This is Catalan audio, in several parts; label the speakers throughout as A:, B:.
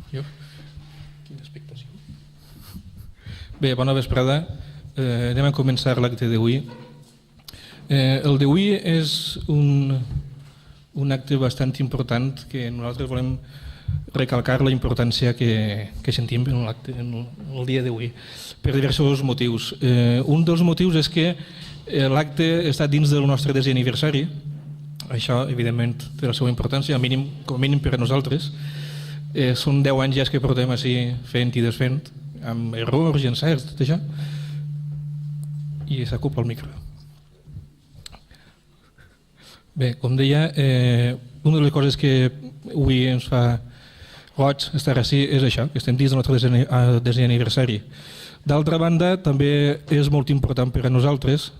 A: Jo? Quina expectació. Bé, bona vesprada. Anem a començar l'acte d'avui. El d'avui és un acte bastant important que nosaltres volem recalcar la importància que sentim en el dia d'avui per diversos motius. Un dels motius és que l'acte està dins del nostre 10è aniversari. Això, evidentment, té la seva importància, com a mínim per a nosaltres. Són 10 anys ja que portem així fent i desfent, amb errors i encerts, tot això. I s'acupa el micro. Bé, com deia, una de les coses que avui ens fa goig estar així és això, que estem dins del nostre 10è aniversari. D'altra banda, també és molt important per a nosaltres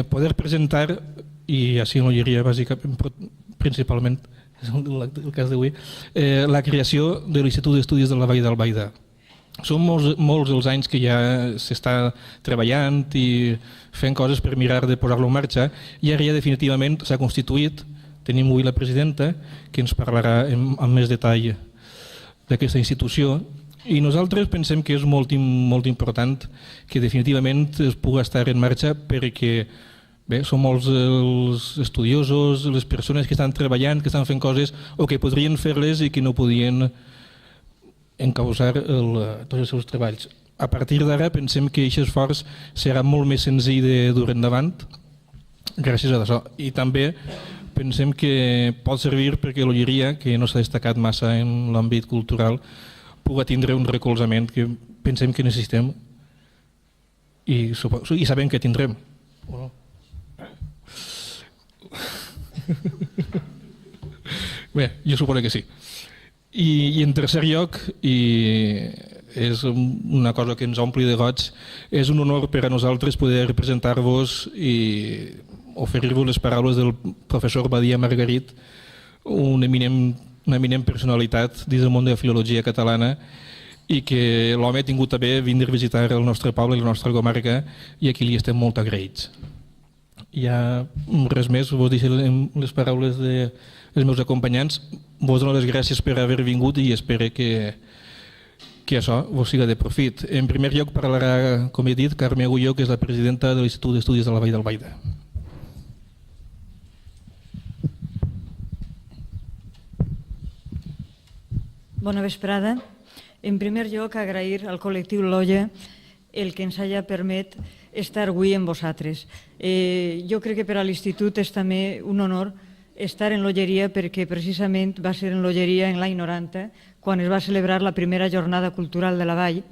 A: poder presentar, i així en l'olleria bàsicament, principalment, és el cas d'avui, la creació de l'Institut d'Estudis de la Vall d'Albaida. Són molts els anys que ja s'està treballant i fent coses per mirar de posar-lo en marxa i ara ja definitivament s'ha constituït. Tenim avui la presidenta que ens parlarà amb més detall d'aquesta institució i nosaltres pensem que és molt important que definitivament es pugui estar en marxa perquè bé, són molts els estudiosos, les persones que estan treballant, que estan fent coses o que podrien fer-les i que no podien encausar tots els seus treballs. A partir d'ara pensem que aquest esforç serà molt més senzill de dur endavant gràcies a això. I també pensem que pot servir perquè l'olleria, que no s'ha destacat massa en l'àmbit cultural, pugui tindre un recolzament que pensem que necessitem i sabem que tindrem. O no? Bé, jo suposo que sí. I en tercer lloc, i és una cosa que ens ompli de goig, és un honor per a nosaltres poder representar-vos i oferir-vos les paraules del professor Badia Margarit, una eminent personalitat dins del món de la filologia catalana i que l'home ha tingut també vindre a visitar el nostre poble i la nostra comarca i aquí li estem molt agraïts. Hi ha res més, vos deixo les paraules dels meus acompanyants. Vos dono les gràcies per haver vingut i espero que això vos siga de profit. En primer lloc parlarà, com he dit, Carme Agulló, que és la presidenta de l'Institut d'Estudis de la Vall d'Albaida.
B: Bona vesprada. En primer lloc, agrair al col·lectiu L'Olla el que ens hagi permès estar avui amb vosaltres. Jo crec que per a l'Institut és també un honor estar en l'Olleria perquè precisament va ser en l'Olleria en l'any 90 quan es va celebrar la primera jornada cultural de la Vall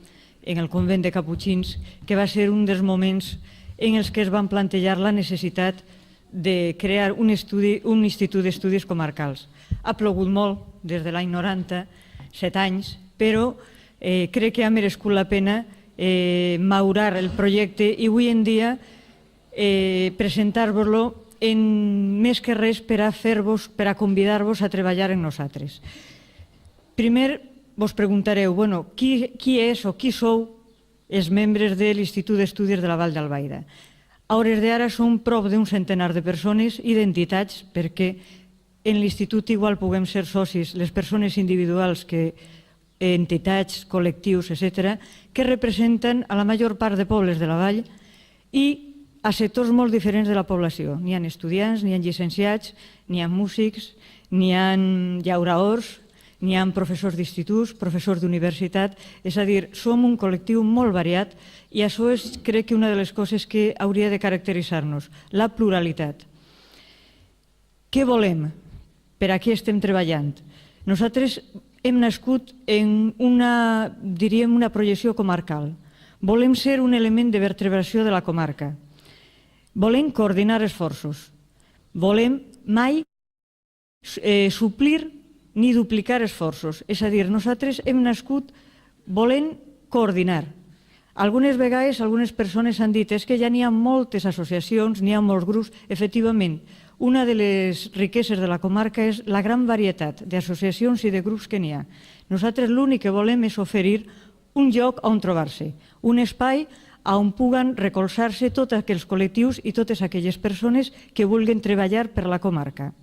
B: en el convent de Caputxins, que va ser un dels moments en els que es van plantejar la necessitat de crear un institut d'estudis comarcals. Ha plogut molt des de l'any 90, 7 anys, però crec que ha merescut la pena maurar el projecte i avui en dia presentar-vos-lo més que res per a convidar-vos a treballar amb nosaltres. Primer vos preguntareu, qui és o qui sou els membres de l'Institut d'Estudis de la Vall d'Albaida? A hores d'ara som prop d'un centenar de persones i d'entitats perquè en l'Institut igual puguem ser socis les persones individuals que entitats, col·lectius, etc., que representen a la major part de pobles de la Vall i a sectors molt diferents de la població. N'hi ha estudiants, n'hi ha llicenciats, n'hi ha músics, n'hi ha llauraors, n'hi ha professors d'instituts, professors d'universitat, és a dir, som un col·lectiu molt variat i això és, crec que, una de les coses que hauria de caracteritzar-nos, la pluralitat. Què volem? Per a què estem treballant? Nosaltres hem nascut en una projecció comarcal. Volem ser un element de vertebració de la comarca. Volem coordinar esforços. Volem mai suplir ni duplicar esforços. És a dir, nosaltres hem nascut volent coordinar. Algunes vegades algunes persones han dit que ja n'hi ha moltes associacions, n'hi ha molts grups. Efectivament, una de les riqueses de la comarca és la gran varietat d'associacions i de grups que n'hi ha. Nosaltres l'únic que volem és oferir un lloc on trobar-se, un espai on puguen recolzar-se tots aquells col·lectius i totes aquelles persones que vulguin treballar per la comarca.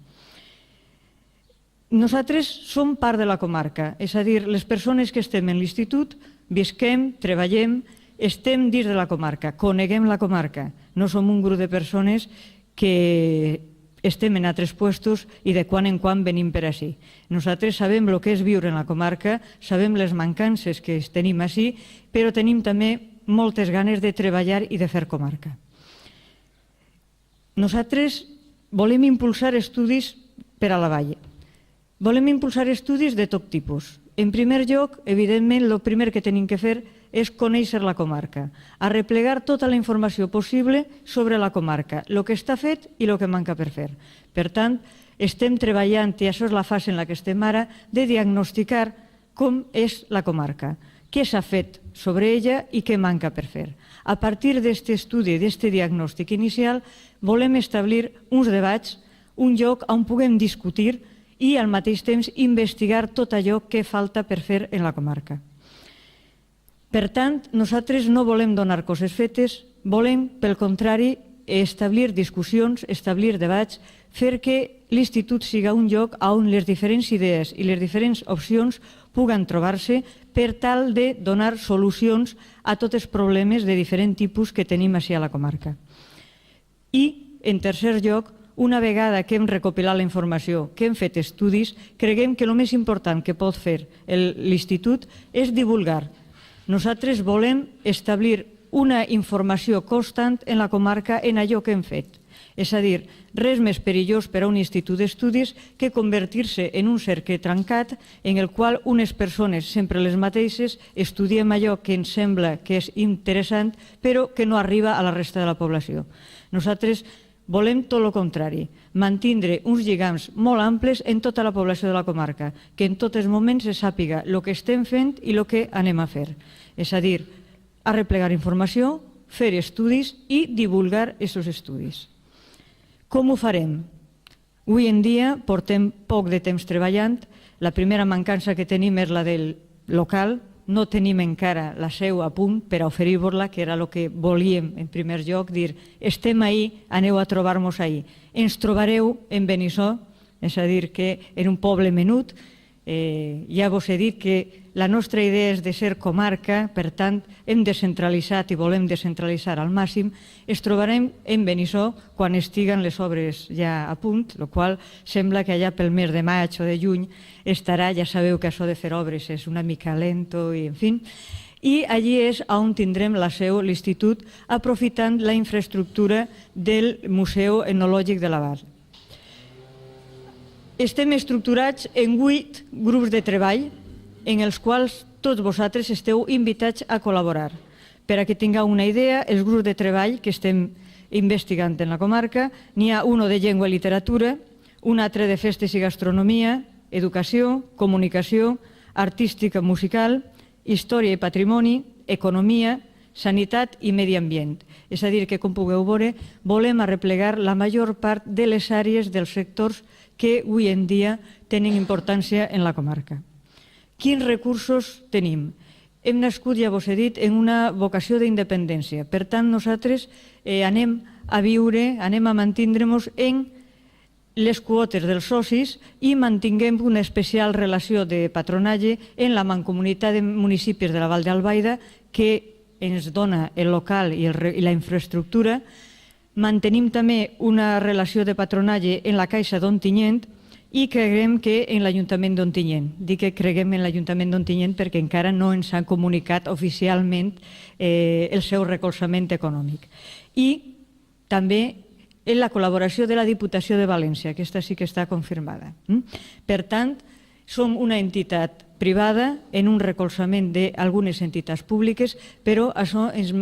B: Nosaltres som part de la comarca, és a dir, les persones que estem en l'institut visquem, treballem, estem dins de la comarca, coneguem la comarca. No som un grup de persones que estem en altres puestos i de quan en quan venim per ací. Nosaltres sabem el que és viure en la comarca, sabem les mancances que tenim ací, però tenim també moltes ganes de treballar i de fer comarca. Nosaltres volem impulsar estudis per a la vall. Volem impulsar estudis de tot tipus. En primer lloc, evidentment, el primer que tenim que fer és conèixer la comarca, arreplegar tota la informació possible sobre la comarca, el que està fet i el que manca per fer. Per tant, estem treballant, i això és la fase en la que estem ara, de diagnosticar com és la comarca, què s'ha fet sobre ella i què manca per fer. A partir d'aquest estudi, d'aquest diagnòstic inicial, volem establir uns debats, un lloc on puguem discutir i al mateix temps investigar tot allò que falta per fer en la comarca. Per tant, nosaltres no volem donar coses fetes, volem, pel contrari, establir discussions, establir debats, fer que l'institut siga un lloc on les diferents idees i les diferents opcions puguen trobar-se per tal de donar solucions a tots els problemes de diferent tipus que tenim ací a la comarca. I, en tercer lloc, una vegada que hem recopilat la informació, que hem fet estudis, creguem que el més important que pot fer l'institut és divulgar. Nosaltres volem establir una informació constant en la comarca en allò que hem fet. És a dir, res més perillós per a un institut d'estudis que convertir-se en un cercle trencat en el qual unes persones, sempre les mateixes, estudiem allò que ens sembla que és interessant però que no arriba a la resta de la població. Nosaltres volem tot el contrari, mantindre uns lligams molt amples en tota la població de la comarca, que en tots els moments se sàpiga el que estem fent i el que anem a fer. És a dir, arreplegar informació, fer estudis i divulgar aquests estudis. Com ho farem? Avui en dia portem poc de temps treballant. La primera mancança que tenim és la del local. No tenim encara la seu a punt per a oferir-vos-la, que era el que volíem en primer lloc, dir, estem ahí, aneu a trobar-nos ahí. Ens trobareu en Benissó, és a dir, que en un poble menut, ja vos he dit que la nostra idea és de ser comarca, per tant, hem descentralitzat i volem descentralitzar al màxim. Ens trobarem en Benissó quan estiguen les obres ja a punt, el qual sembla que allà pel mes de maig o de juny estarà, ja sabeu que això de fer obres és una mica lento i en fi. I allí és on tindrem la seu, l'institut, aprofitant la infraestructura del Museu Etnològic de la Vall. Estem estructurats en 8 grups de treball en els quals tots vosaltres esteu invitats a col·laborar. Per a que tingueu una idea, els grups de treball que estem investigant en la comarca, n'hi ha un de llengua i literatura, un altre de festes i gastronomia, educació, comunicació, artística musical, història i patrimoni, economia, sanitat i medi ambient. És a dir, que com pugueu veure, volem arreplegar la major part de les àrees dels sectors que avui en dia tenen importància en la comarca. Quins recursos tenim? Hem nascut, ja vos he dit, en una vocació d'independència. Per tant, nosaltres anem a viure, anem a mantindre-nos en les quotes dels socis i mantinguem una especial relació de patronatge en la mancomunitat de municipis de la Vall d'Albaida que ens dona el local i la infraestructura. Mantenim també una relació de patronatge en la Caixa d'Ontinyent i creguem que en l'Ajuntament d'Ontinyent. Dic que creguem en l'Ajuntament d'Ontinyent perquè encara no ens han comunicat oficialment el seu recolzament econòmic. I també en la col·laboració de la Diputació de València, aquesta sí que està confirmada. Per tant, som una entitat privada en un recolzament d'algunes entitats públiques, però això ens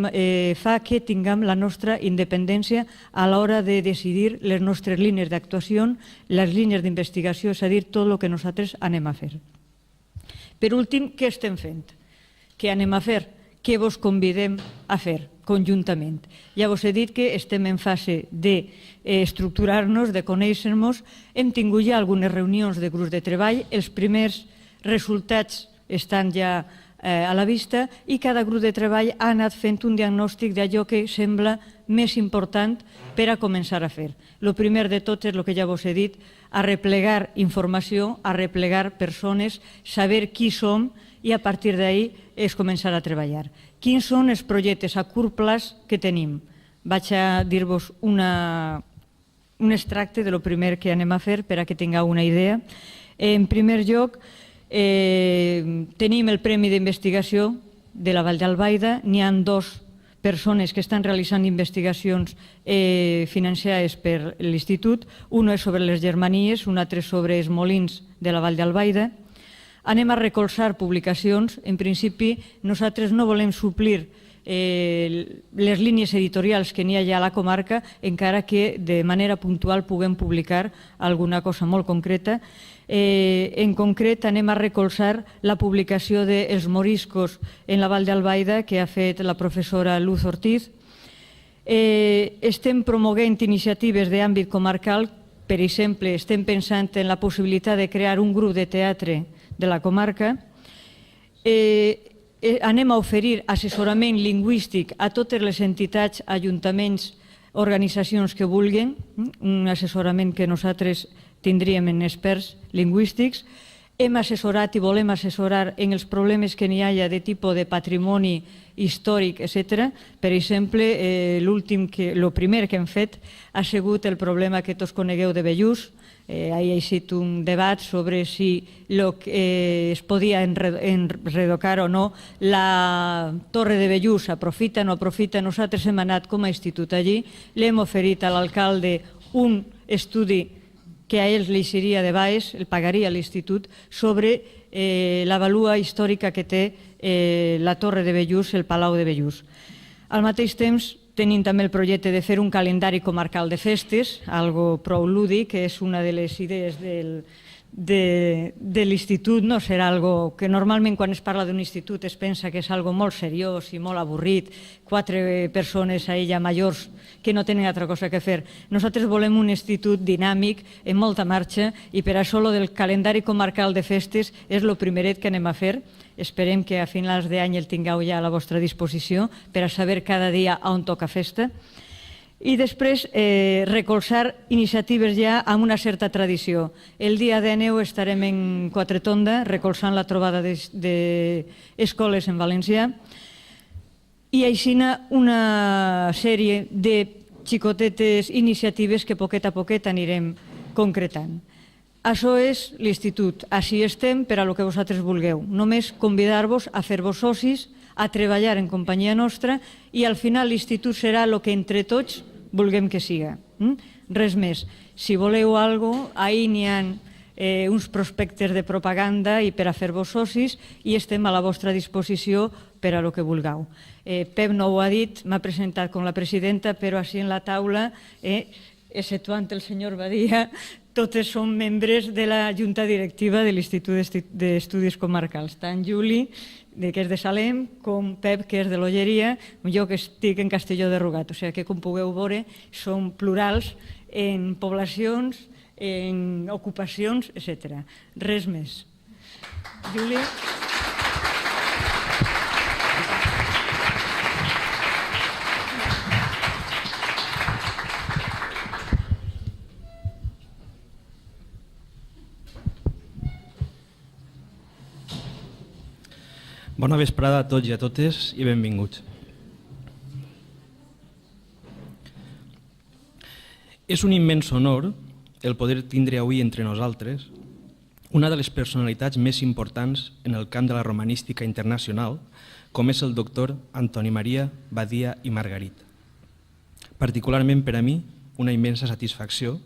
B: fa que tinguem la nostra independència a l'hora de decidir les nostres línies d'actuació, les línies d'investigació, és a dir, tot el que nosaltres anem a fer. Per últim, què estem fent? Què anem a fer? Què vos convidem a fer conjuntament? Ja vos he dit que estem en fase d'estructurar-nos, de conèixer-nos. Hem tingut ja algunes reunions de grups de treball. Els primers resultats estan ja a la vista i cada grup de treball ha anat fent un diagnòstic d'allò que sembla més important per a començar a fer. El primer de tot és el que ja vos he dit, arreplegar informació, arreplegar persones, saber qui som i a partir d'ahí és començar a treballar. Quins són els projectes a curt plaç que tenim? Vaig a dir-vos un extracte de lo primer que anem a fer per a que tingueu una idea. En primer lloc, tenim el Premi d'Investigació de la Vall d'Albaida. N'hi ha 2 persones que estan realitzant investigacions financiades per l'Institut. Un és sobre les germanies, un altre sobre els molins de la Vall d'Albaida. Anem a recolzar publicacions. En principi, nosaltres no volem suplir les línies editorials que n'hi ha ja a la comarca, encara que de manera puntual puguem publicar alguna cosa molt concreta. En concret, anem a recolzar la publicació d'Els moriscos en la Vall d'Albaida, que ha fet la professora Luz Ortiz. Estem promoguent iniciatives d'àmbit comarcal. Per exemple, estem pensant en la possibilitat de crear un grup de teatre de la comarca. Anem a oferir assessorament lingüístic a totes les entitats, ajuntaments, organitzacions que vulguin, un assessorament que nosaltres tindríem en experts lingüístics. Hem assessorat i volem assessorar en els problemes que n'hi hagi de tipus de patrimoni històric, etc. Per exemple, el primer que hem fet ha sigut el problema que tots conegueu de Bellús. Ahí ha existit un debat sobre si es podia enredocar o no la Torre de Bellús, aprofita o no aprofita. Nosaltres hem anat com a institut allí, l'hem oferit a l'alcalde un estudi que a ells li seria de baix, el pagaria l'Institut, sobre la valua històrica que té la Torre de Bellús, el Palau de Bellús. Al mateix temps, tenim també el projecte de fer un calendari comarcal de festes, algo prou lúdic, que és una de les idees de l'Institut. No serà algo que normalment quan es parla d'un institut es pensa que és algo molt seriós i molt avorrit, 4 persones a ella majors que no tenen altra cosa que fer. Nosaltres volem un institut dinàmic, en molta marxa, i per això el del calendari comarcal de festes és el primeret que anem a fer. Esperem que a finals d'any el tingueu ja a la vostra disposició per a saber cada dia on toca festa. I després recolzar iniciatives ja amb una certa tradició. El dia de neu estarem en Quatretonda recolzant la trobada d'escoles en valencià i així una sèrie de xicotetes iniciatives que poquet a poquet anirem concretant. Això és l'Institut. Així estem per a lo que vosaltres vulgueu. Només convidar-vos a fer-vos socis, a treballar en companyia nostra i al final l'Institut serà el que entre tots vulguem que siga. Res més. Si voleu alguna cosa, ahir n'hi ha uns prospectes de propaganda i per a fer-vos socis i estem a la vostra disposició per a lo que vulgueu. Pep no ho ha dit, m'ha presentat com la presidenta, però així en la taula, exceptuant el senyor Badia, totes són membres de la Junta Directiva de l'Institut d'Estudis Comarcals, tant Juli, que és de Salem, com Pep, que és de l'Olleria, jo que estic en Castelló de Rugat. O sigui que, com pugueu veure, són plurals en poblacions, en ocupacions, etc. Res més. Juli.
C: Bona vesprada a tots i a totes i benvinguts. És un immens honor el poder tindre avui entre nosaltres una de les personalitats més importants en el camp de la romanística internacional, com és el doctor Antoni Maria Badia i Margarit. Particularment per a mi, una immensa satisfacció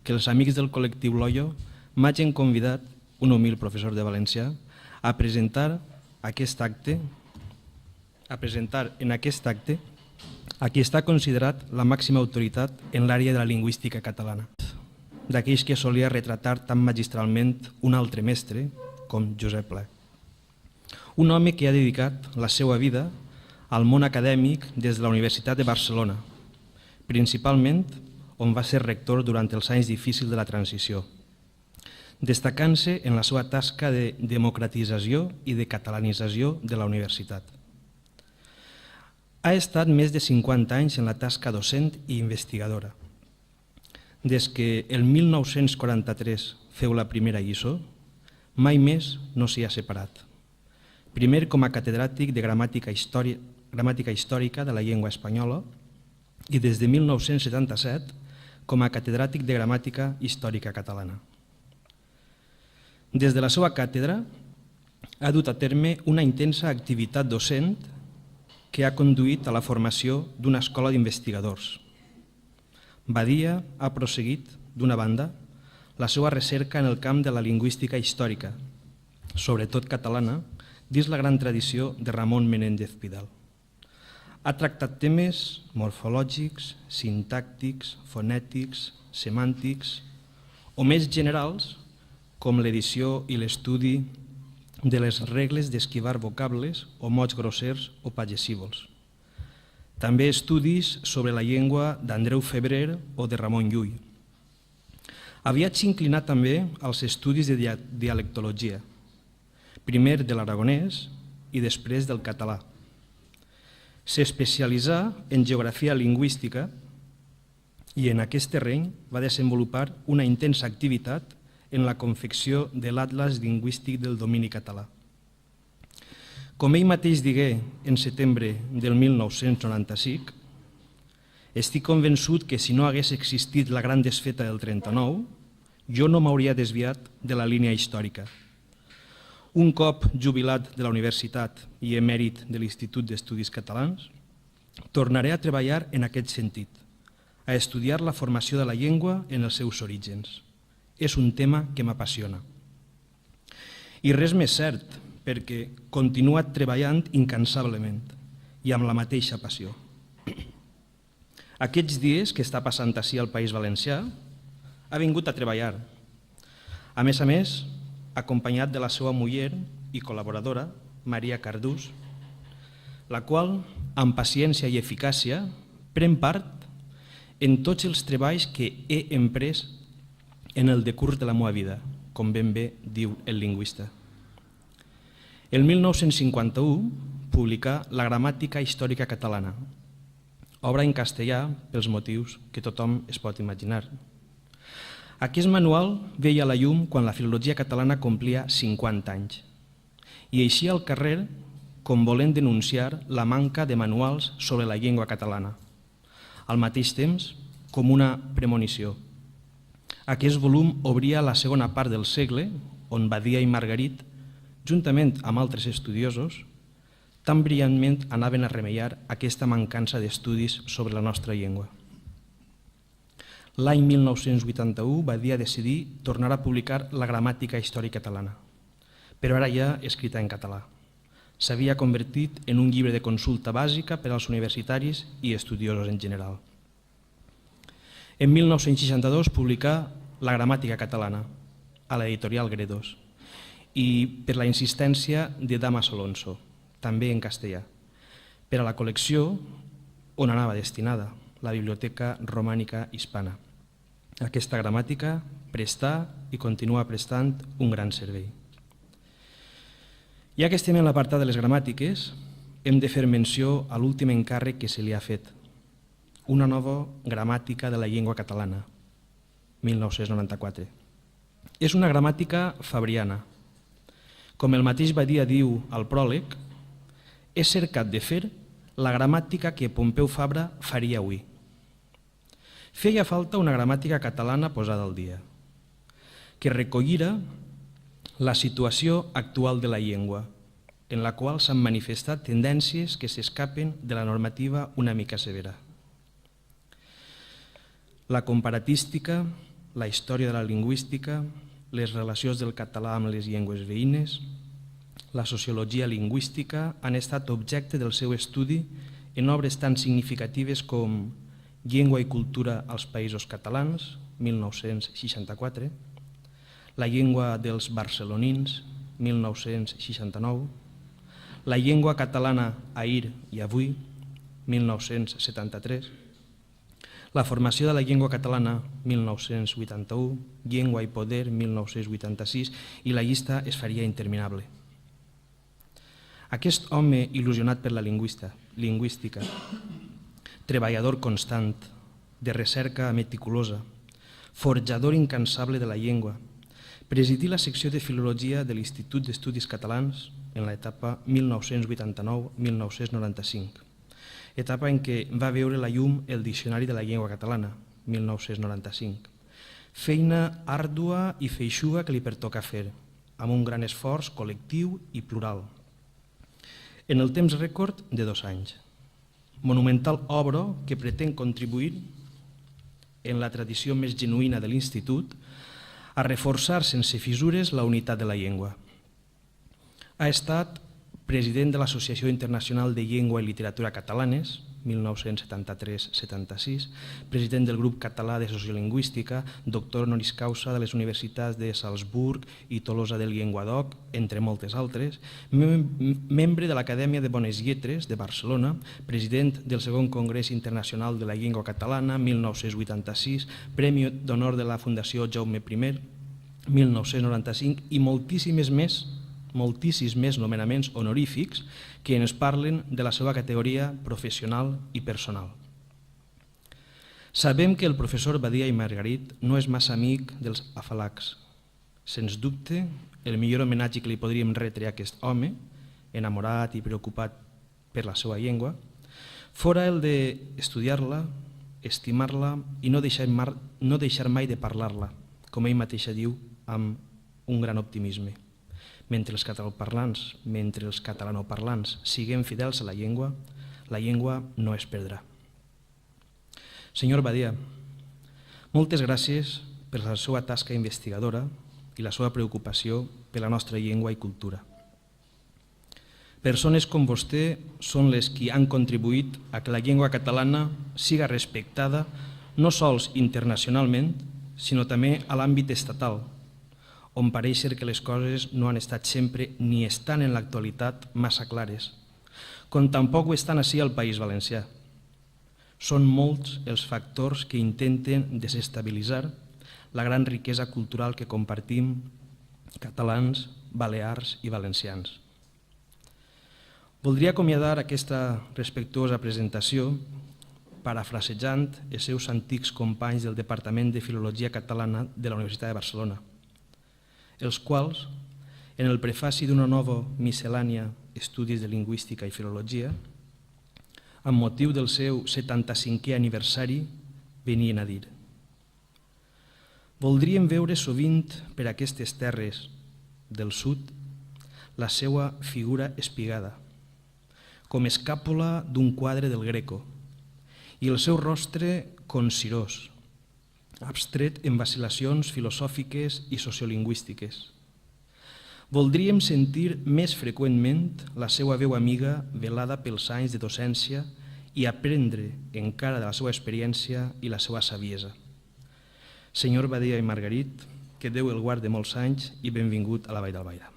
C: que els amics del col·lectiu Loyo m'hagin convidat, un humil professor de valencià, a presentar en aquest acte a qui està considerat la màxima autoritat en l'àrea de la lingüística catalana, d'aquells que solia retratar tan magistralment un altre mestre com Josep Pla. Un home que ha dedicat la seva vida al món acadèmic des de la Universitat de Barcelona, principalment on va ser rector durant els anys difícils de la transició. destacant-se en la seva tasca de democratització i de catalanització de la universitat. Ha estat més de 50 anys en la tasca docent i investigadora. Des que el 1943 feu la primera lliçó, mai més no s'hi ha separat. Primer com a catedràtic de gramàtica històrica de la llengua espanyola i des de 1977 com a catedràtic de gramàtica històrica catalana. Des de la seva càtedra ha dut a terme una intensa activitat docent que ha conduït a la formació d'una escola d'investigadors. Badia ha prosseguit, d'una banda, la seva recerca en el camp de la lingüística històrica, sobretot catalana, dins la gran tradició de Ramon Menéndez Pidal. Ha tractat temes morfològics, sintàctics, fonètics, semàntics o més generals com l'edició i l'estudi de les regles d'esquivar vocables o mots grossers o pagessívols. També estudis sobre la llengua d'Andreu Febrer o de Ramon Llull. Aviat s'inclinà també als estudis de dialectologia, primer de l'aragonès i després del català. S'especialitzà en geografia lingüística i en aquest terreny va desenvolupar una intensa activitat en la confecció de l'Atles lingüístic del domini català. Com ell mateix digué en setembre del 1995, estic convençut que si no hagués existit la gran desfeta del 39, jo no m'hauria desviat de la línia històrica. Un cop jubilat de la universitat i emèrit de l'Institut d'Estudis Catalans, tornaré a treballar en aquest sentit, a estudiar la formació de la llengua en els seus orígens. És un tema que m'apassiona. I res més cert, perquè continua treballant incansablement i amb la mateixa passió. Aquests dies que està passant ací al País Valencià, ha vingut a treballar. A més, acompanyat de la seva muller i col·laboradora, Maria Cardús, la qual, amb paciència i eficàcia, pren part en tots els treballs que he emprès en el decurs de la meva vida, com ben bé diu el lingüista. El 1951 publicà La gramàtica històrica catalana, obra en castellà pels motius que tothom es pot imaginar. Aquest manual veia la llum quan la filologia catalana complia 50 anys i eixia al carrer com volent denunciar la manca de manuals sobre la llengua catalana, al mateix temps com una premonició. Aquest volum obria la segona part del segle, on Badia i Margarit, juntament amb altres estudiosos, tan brillantment anaven a remellar aquesta mancança d'estudis sobre la nostra llengua. L'any 1981 Badia decidí tornar a publicar la gramàtica històrica catalana, però ara ja escrita en català. S'havia convertit en un llibre de consulta bàsica per als universitaris i estudiosos en general. En 1962 publicà La gramàtica catalana a l'editorial Gredos i per la insistència de Damas Alonso, també en castellà, per a la col·lecció on anava destinada, la Biblioteca Romànica Hispana. Aquesta gramàtica prestà i continua prestant un gran servei. Ja que estem en l'apartat de les gramàtiques, hem de fer menció a l'últim encàrrec que se li ha fet, una nova gramàtica de la llengua catalana, 1994. És una gramàtica fabriana. Com el mateix Badia diu al pròleg, he cercat de fer la gramàtica que Pompeu Fabra faria avui. Feia falta una gramàtica catalana posada al dia, que recollira la situació actual de la llengua, en la qual s'han manifestat tendències que s'escapen de la normativa una mica severa. La comparatística, la història de la lingüística, les relacions del català amb les llengües veïnes, la sociologia lingüística han estat objecte del seu estudi en obres tan significatives com Llengua i cultura als països catalans, 1964, La llengua dels barcelonins, 1969, La llengua catalana ahir i avui, 1973, La formació de la llengua catalana, 1981, Llengua i poder, 1986, i la llista es faria interminable. Aquest home il·lusionat per la lingüística, treballador constant, de recerca meticulosa, forjador incansable de la llengua, presidí la secció de Filologia de l'Institut d'Estudis Catalans en l'etapa 1989-1995, etapa en què va veure la llum el Diccionari de la Llengua Catalana, 1995. Feina àrdua i feixuga que li pertoca fer, amb un gran esforç col·lectiu i plural. En el temps rècord de 2 anys. Monumental obra que pretén contribuir, en la tradició més genuïna de l'Institut, a reforçar sense fissures la unitat de la llengua. Ha estat president de l'Associació Internacional de Llengua i Literatura Catalanes, 1973-76, president del grup català de sociolingüística, doctor honoris causa de les universitats de Salzburg i Tolosa del Llenguadoc, entre moltes altres, membre de l'Acadèmia de Bones Lletres de Barcelona, president del Segon Congrés Internacional de la Llengua Catalana, 1986, Premi d'Honor de la Fundació Jaume I, 1995, i moltíssims més nomenaments honorífics que ens parlen de la seva categoria professional i personal. Sabem que el professor Badia i Margarit no és massa amic dels afalacs. Sens dubte, el millor homenatge que li podríem retre a aquest home, enamorat i preocupat per la seva llengua, fora el d'estudiar-la, estimar-la i no deixar mai de parlar-la, com ell mateixa diu amb un gran optimisme. Mentre els catalanoparlants siguem fidels a la llengua no es perdrà. Senyor Badia, moltes gràcies per la seva tasca investigadora i la seva preocupació per la nostra llengua i cultura. Persones com vostè són les que han contribuït a que la llengua catalana siga respectada no sols internacionalment, sinó també a l'àmbit estatal, on pareix ser que les coses no han estat sempre ni estan en l'actualitat massa clares, com tampoc ho estan ací al País Valencià. Són molts els factors que intenten desestabilitzar la gran riquesa cultural que compartim catalans, balears i valencians. Voldria acomiadar aquesta respectuosa presentació parafrasejant els seus antics companys del Departament de Filologia Catalana de la Universitat de Barcelona, els quals, en el prefaci d'una nova miscel·lània Estudis de Lingüística i Filologia, amb motiu del seu 75è aniversari, venien a dir: voldríem veure sovint per aquestes terres del sud la seva figura espigada, com escàpula d'un quadre del Greco, i el seu rostre consirós, abstret en vacil·lacions filosòfiques i sociolingüístiques. Voldríem sentir més freqüentment la seva veu amiga velada pels anys de docència i aprendre encara de la seva experiència i la seva saviesa. Senyor Badia i Margarit, que Déu el guarde molts anys i benvingut a la Vall d'Albaida.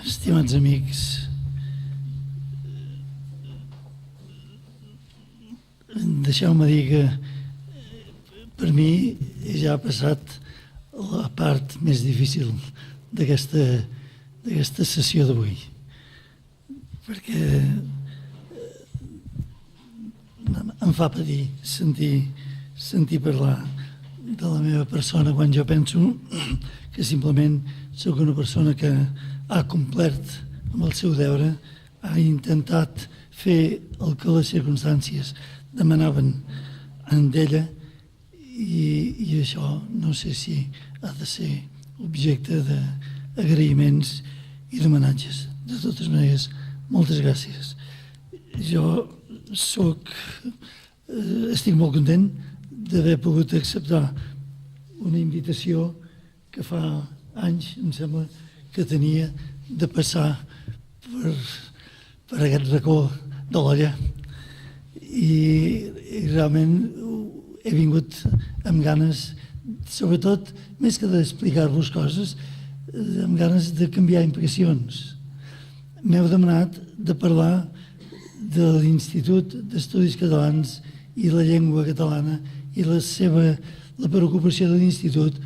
D: Estimats amics, deixeu-me dir que per mi ja ha passat la part més difícil d'aquesta sessió d'avui, perquè em fa patir sentir parlar de la meva persona quan jo penso que simplement soc una persona que ha complert amb el seu deure, ha intentat fer el que les circumstàncies demanaven d'ella i això no sé si ha de ser objecte d'agraïments i d'homenatges. De totes maneres, moltes gràcies. Jo estic molt content d'haver pogut acceptar una invitació que fa anys, em sembla, que tenia de passar per aquest racó de l'olla i realment he vingut amb ganes, sobretot, més que d'explicar-vos coses, amb ganes de canviar impressions. M'heu demanat de parlar de l'Institut d'Estudis Catalans i la llengua catalana i la preocupació de l'Institut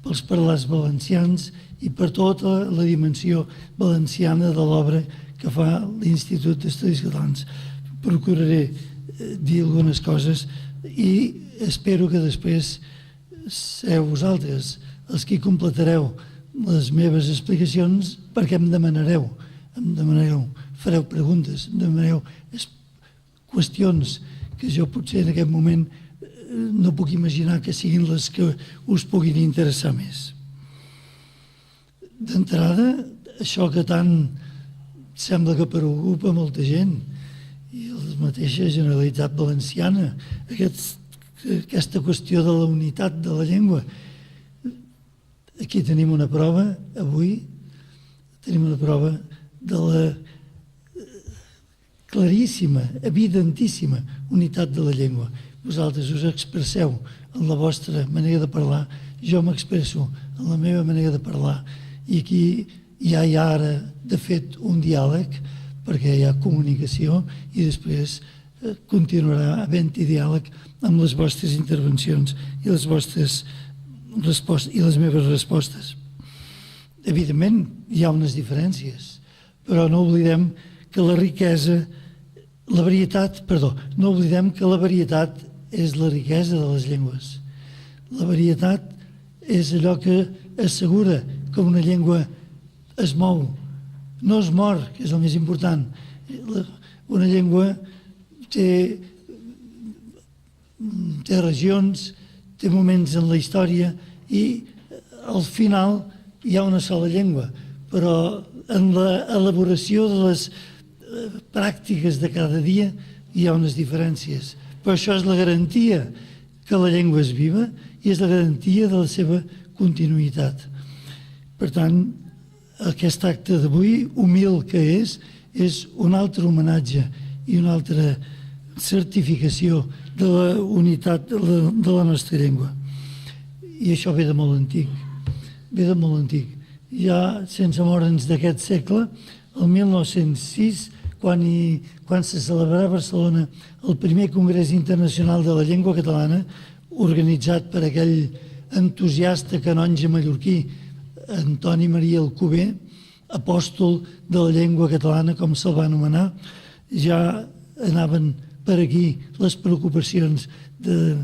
D: pels parlars valencians i per tota la dimensió valenciana de l'obra que fa l'Institut d'Estudis Catalans. Procuraré dir algunes coses i espero que després sereu vosaltres els que completareu les meves explicacions perquè em demanareu, fareu preguntes, em demanareu qüestions que jo potser en aquest moment no puc imaginar que siguin les que us puguin interessar més. D'entrada, això que tant sembla que preocupa molta gent i la mateixa Generalitat Valenciana, aquesta qüestió de la unitat de la llengua. Aquí tenim una prova, avui, tenim una prova de la claríssima, evidentíssima unitat de la llengua. Vosaltres us expresseu en la vostra manera de parlar, jo m'expresso en la meva manera de parlar i aquí ja hi ha ara, de fet, un diàleg perquè hi ha comunicació i després continuarà havent-hi diàleg amb les vostres intervencions i les vostres respostes i les meves respostes. Evidentment, hi ha unes diferències, però no oblidem que la riquesa, la varietat, no oblidem que la varietat és la riquesa de les llengües. La varietat és allò que assegura que una llengua es mou, no es mor, que és el més important. Una llengua té regions, té moments en la història i al final hi ha una sola llengua, però en l'elaboració de les pràctiques de cada dia hi ha unes diferències. Però això és la garantia que la llengua és viva i és la garantia de la seva continuïtat. Per tant, aquest acte d'avui, humil que és un altre homenatge i una altra certificació de la unitat de la nostra llengua. I això ve de molt antic, ve de molt antic. Ja sense moure'ns d'aquest segle, el 1906, quan se celebrarà a Barcelona el primer Congrés Internacional de la Llengua Catalana, organitzat per aquell entusiasta canonge mallorquí, Antoni Maria Alcover, apòstol de la llengua catalana, com se'l va anomenar, ja anaven per aquí les preocupacions de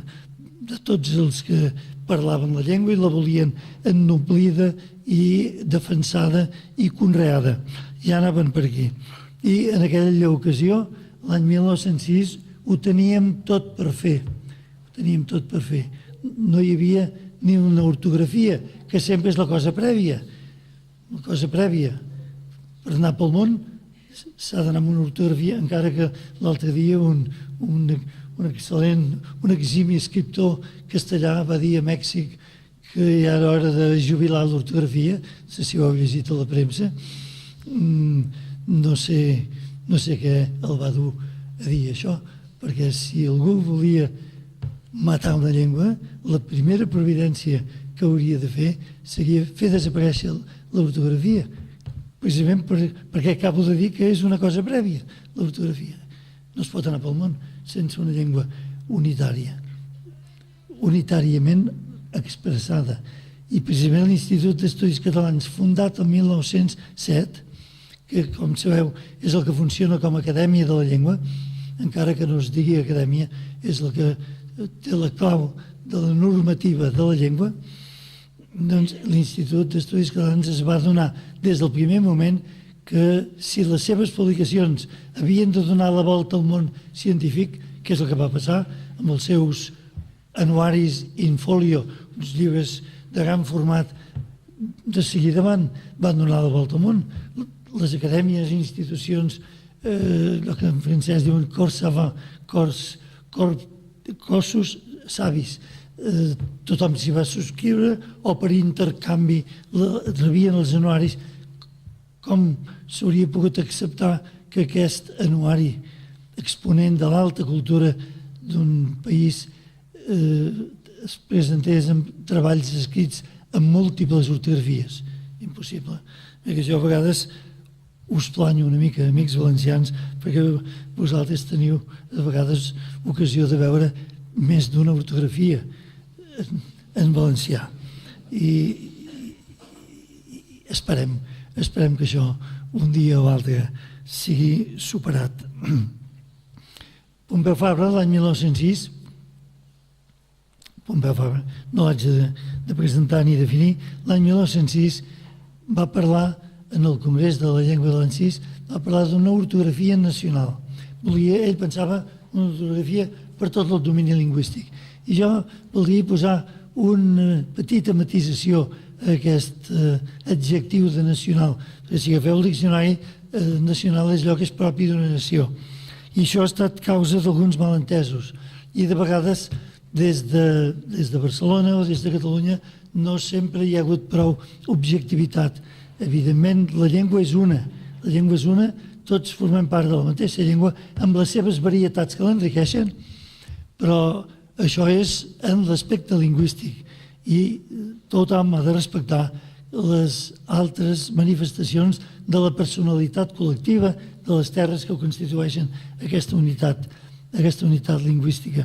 D: tots els que parlaven la llengua i la volien ennoblida i defensada i conreada. Ja anaven per aquí. I en aquella ocasió, l'any 1906, ho teníem tot per fer. Ho teníem tot per fer. No hi havia ni una ortografia, que sempre és la cosa prèvia. La cosa prèvia. Per anar pel món s'ha d'anar amb una ortografia, encara que l'altre dia un excel·lent, un eximi escriptor castellà va dir a Mèxic que ja era hora de jubilar l'ortografia, no sé si ho heu llegit a la premsa, no sé què el va dur a dir això, perquè si algú volia matar una llengua, la primera providència que hauria de fer seria fer desaparèixer l'ortografia, precisament perquè acabo de dir que és una cosa prèvia, l'ortografia. No es pot anar pel món sense una llengua unitària, unitàriament expressada. I precisament l'Institut d'Estudis Catalans, fundat el 1907, que, com sabeu, és el que funciona com a acadèmia de la llengua, encara que no es digui acadèmia, és el que té la clau de la normativa de la llengua, doncs l'Institut d'Estudis Catalans es va donar des del primer moment que si les seves publicacions havien de donar la volta al món científic, que és el que va passar amb els seus anuaris in folio, uns llibres de gran format, de seguida van donar la volta al món. Les acadèmies i institucions, el que en francès diuen cossos savis, tothom s'hi va subscriure o per intercanvi rebien els anuaris com s'hauria pogut acceptar que aquest anuari exponent de l'alta cultura d'un país es presentés amb treballs escrits amb múltiples ortografies. Impossible. Perquè jo a vegades us planyo una mica, amics valencians, perquè vosaltres teniu a vegades ocasió de veure més d'una ortografia en valencià. I esperem que això un dia o altre sigui superat. Pompeu Fabra, l'any 1906, Pompeu Fabra, no l'haig de presentar ni definir, l'any 1906 va parlar en el Congrés de la Llengua de l'any 6, va parlar d'una ortografia nacional. Ell pensava una ortografia per tot el domini lingüístic. I jo voldria posar una petita matisació a aquest adjectiu de nacional. Perquè si agafeu el diccionari, nacional és allò que és propi d'una nació. I això ha estat causa d'alguns malentesos. I de vegades, des de Barcelona o des de Catalunya, no sempre hi ha hagut prou objectivitat. Evidentment, la llengua és una. La llengua és una, tots formem part de la mateixa llengua, amb les seves varietats que l'enriqueixen, però això és en l'aspecte lingüístic. I tothom ha de respectar les altres manifestacions de la personalitat col·lectiva de les terres que constitueixen aquesta unitat lingüística.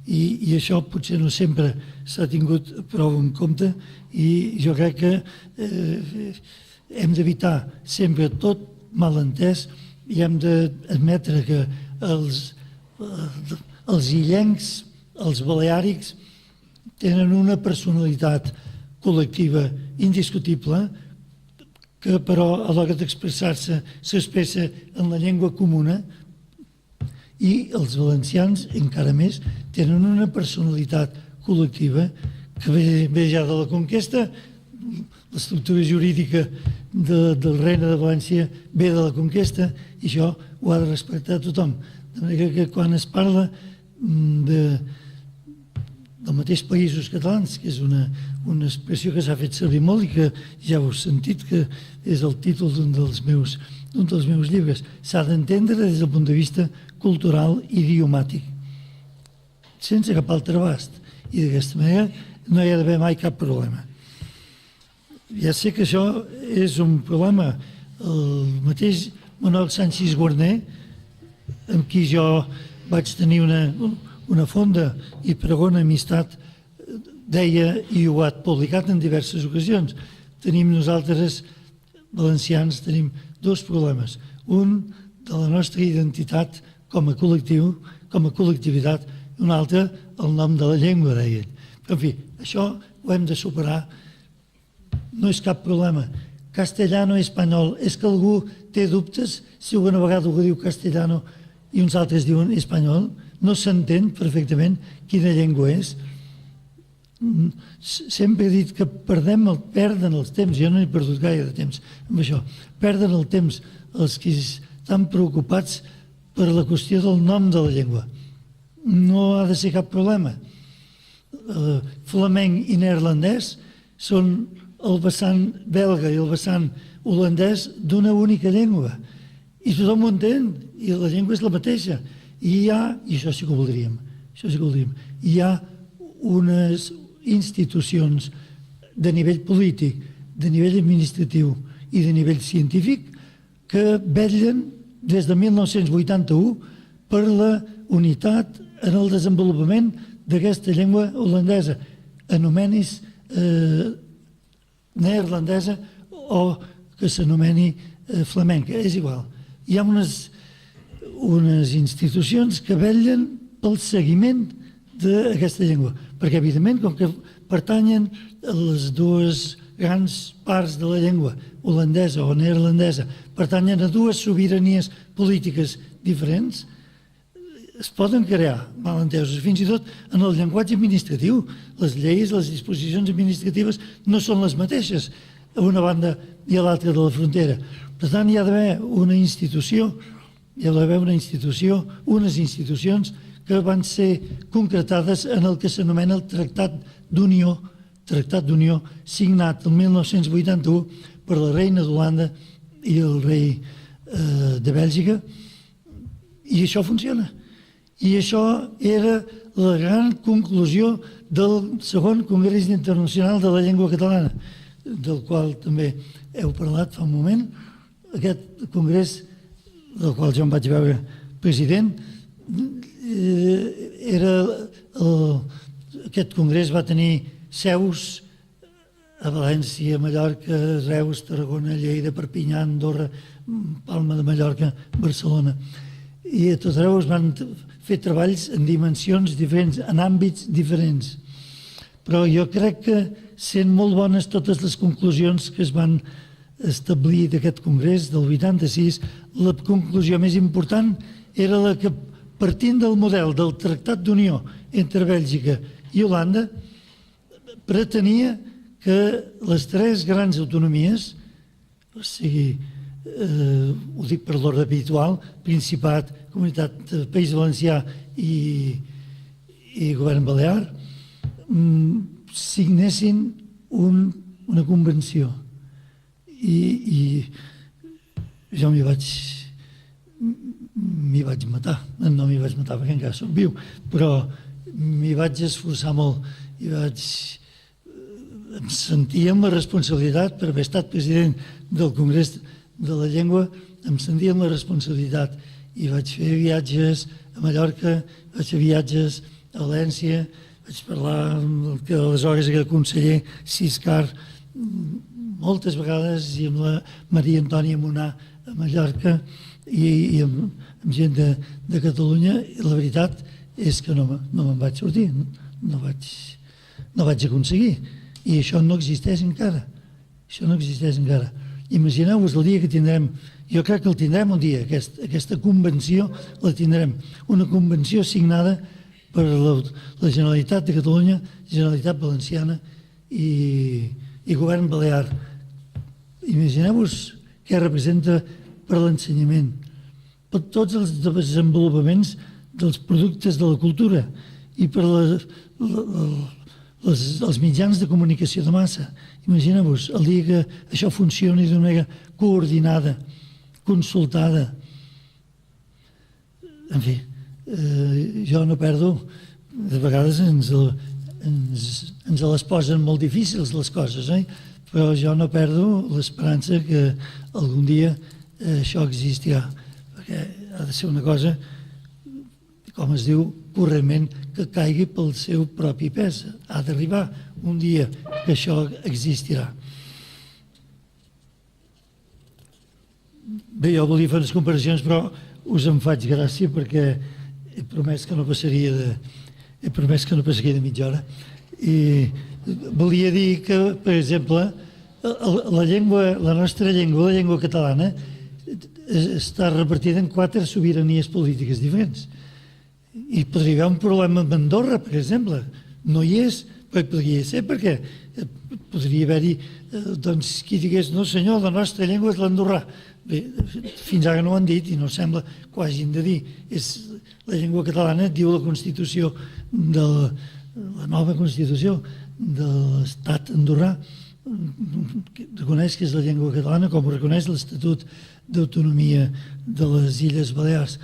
D: I això potser no sempre s'ha tingut prou en compte i jo crec que hem d'evitar sempre tot malentès i hem d'admetre que els illencs, els baleàrics, tenen una personalitat col·lectiva indiscutible que però a l'hora d'expressar-se s'expressa en la llengua comuna i els valencians encara més tenen una personalitat col·lectiva que ve ja de la conquesta. L'estructura jurídica del Regne de València ve de la conquesta i això ho ha de respectar tothom. De manera que quan es parla del mateix Països Catalans, que és una expressió que s'ha fet servir molt i que ja heu sentit que és el títol d'un dels meus llibres, s'ha d'entendre des del punt de vista cultural i idiomàtic, sense cap altre abast. I d'aquesta manera no hi ha d'haver mai cap problema. Ja sé que això és un problema. El mateix Manuel Sanchis Guarner, amb qui jo vaig tenir una fonda i pregona amistat, deia, i ho ha publicat en diverses ocasions, tenim nosaltres, valencians, tenim dos problemes. Un, de la nostra identitat com a col·lectiu, com a col·lectivitat, i un altre, el nom de la llengua, deia ell. Però, en fi, això ho hem de superar. No és cap problema. Castellano i espanyol. És que algú té dubtes si alguna vegada algú diu castellano i uns altres diuen espanyol? No s'entén perfectament quina llengua és. Sempre he dit que perden els temps, jo no he perdut gaire de temps amb això, perden el temps els que estan preocupats per la qüestió del nom de la llengua. No ha de ser cap problema. Flamenc i neerlandès són el vessant belga i el vessant holandès d'una única llengua. I tothom ho entén, i la llengua és la mateixa. I hi ha, i això sí que ho voldríem, hi ha unes institucions de nivell polític, de nivell administratiu i de nivell científic que vetllen des de 1981 per la unitat en el desenvolupament d'aquesta llengua holandesa, anomenis neerlandesa o que s'anomeni flamenca, és igual. Hi ha unes institucions que vetllen pel seguiment d'aquesta llengua, perquè evidentment com que pertanyen a les dues grans parts de la llengua, holandesa o neerlandesa, pertanyen a dues sobiranies polítiques diferents, es poden crear malentesos, fins i tot en el llenguatge administratiu. Les lleis, les disposicions administratives no són les mateixes a una banda i a l'altra de la frontera. Per tant, hi ha d'haver una institució, unes institucions que van ser concretades en el que s'anomena el Tractat d'Unió signat el 1981 per la reina d'Holanda i el rei de Bèlgica, i això funciona. I això era la gran conclusió del segon Congrés Internacional de la Llengua Catalana, del qual també heu parlat fa un moment. Aquest congrés, del qual jo em vaig veure president, aquest congrés va tenir seus a València, Mallorca, Reus, Tarragona, Lleida, Perpinyà, Andorra, Palma de Mallorca, Barcelona. I a tot arreu es van fer treballs en dimensions diferents, en àmbits diferents. Però jo crec que sent molt bones totes les conclusions que es van establir d'aquest congrés del 86, la conclusió més important era la que, partint del model del Tractat d'Unió entre Bèlgica i Holanda, pretenia que les tres grans autonomies, o sigui, ho dic per l'ordre habitual, Principat, Comunitat País Valencià i Govern Balear, signessin una convenció. I jo m'hi vaig matar. No m'hi vaig matar perquè encara soc viu, però m'hi vaig esforçar molt i em sentia amb la responsabilitat, per haver estat president del Congrés de la Llengua, em sentia amb la responsabilitat i vaig fer viatges a Mallorca, vaig fer viatges a València, vaig parlar amb el que aleshores era el conseller Siscar moltes vegades i amb la Maria Antònia Monà a Mallorca i amb gent de Catalunya. La veritat és que no me'n vaig sortir, no vaig aconseguir. I això no existeix encara. Això no existeix encara. Imagineu-vos el dia que tindrem, jo crec que el tindrem un dia, aquesta convenció la tindrem. Una convenció signada per la Generalitat de Catalunya, Generalitat Valenciana i Govern Balear. Imagineu-vos què representa per l'ensenyament, per tots els desenvolupaments dels productes de la cultura i per els mitjans de comunicació de massa. Imagineu-vos el dia que això funcioni d'una manera coordinada, consultada. En fi, jo no perdo, de vegades ens les posen molt difícils les coses, però jo no perdo l'esperança que algun dia això existirà, perquè ha de ser una cosa, com es diu correntment, que caigui pel seu propi pes. Ha d'arribar un dia que això existirà. Bé, jo volia fer unes comparacions, però us en faig gràcia perquè he promès que no passaria de mitja hora. I volia dir que, per exemple, la nostra llengua, la llengua catalana, està repartida en 4 sobiranies polítiques diferents. I podria haver un problema amb Andorra, per exemple. No hi és, però podria ser perquè podria haver-hi qui digués no senyor, la nostra llengua és l'andorrà. Bé, fins ara no ho han dit i no sembla que ho hagin de dir. La llengua catalana diu la Constitució, la nova Constitució de l'Estat andorrà, reconeix que és la llengua catalana, com ho reconeix l'Estatut d'Autonomia de les Illes Balears.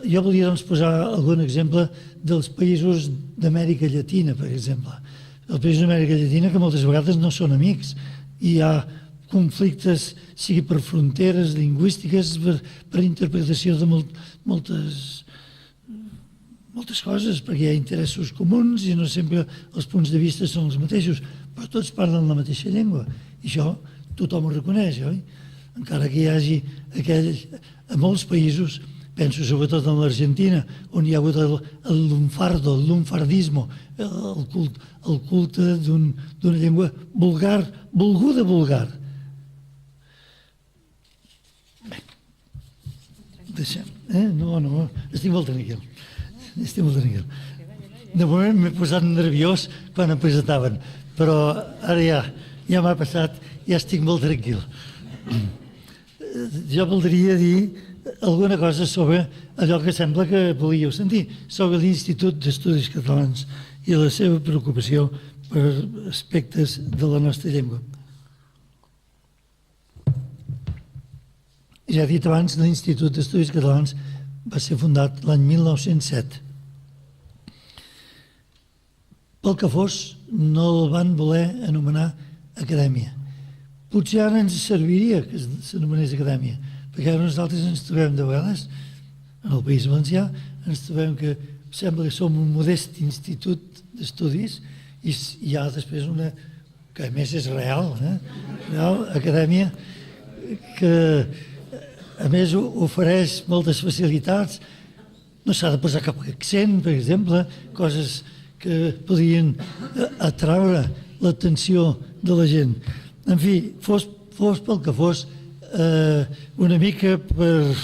D: Jo volia posar algun exemple dels països d'Amèrica Llatina, per exemple. Els països d'Amèrica Llatina que moltes vegades no són amics. Hi ha conflictes, sigui per fronteres lingüístiques, per interpretació de moltes coses, perquè hi ha interessos comuns i no sempre els punts de vista són els mateixos, però tots parlen la mateixa llengua. I això tothom ho reconeix, oi? Encara que hi hagi a molts països, penso sobretot en l'Argentina, on hi ha hagut el lunfardo, el lunfardismo, el culte d'una llengua vulgar, volguda vulgar. Bé, deixem. No, estic molt tranquil. De moment m'he posat nerviós quan em presentaven, però ara ja m'ha passat, ja estic molt tranquil. Jo voldria dir alguna cosa sobre allò que sembla que volíeu sentir, sobre l'Institut d'Estudis Catalans i la seva preocupació per aspectes de la nostra llengua. Ja he dit abans, l'Institut d'Estudis Catalans va ser fundat l'any 1907. Pel que fos, no el van voler anomenar acadèmia. Potser ara ens serviria que s'anomenés acadèmia, perquè ara nosaltres ens trobem de vegades, en el País Valencià, ens trobem que sembla que som un modest institut d'estudis i hi ha després una, que a més és real, real acadèmia, que a més ofereix moltes facilitats, no s'ha de posar cap accent, per exemple, coses que podrien atraure l'atenció de la gent. En fi, fos pel que fos, una mica per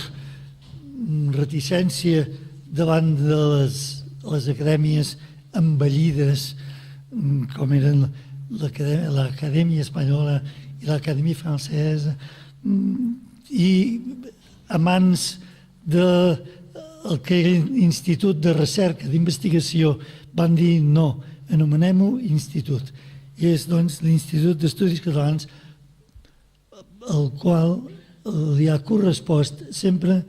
D: reticència davant de les acadèmies envellides, com eren l'Acadèmia Espanyola i l'Acadèmia Francesa, i a mans del que era l'Institut de Recerca, d'Investigació, van dir no, anomenem-ho institut. I és, doncs, l'Institut d'Estudis Catalans al qual li ha correspost sempre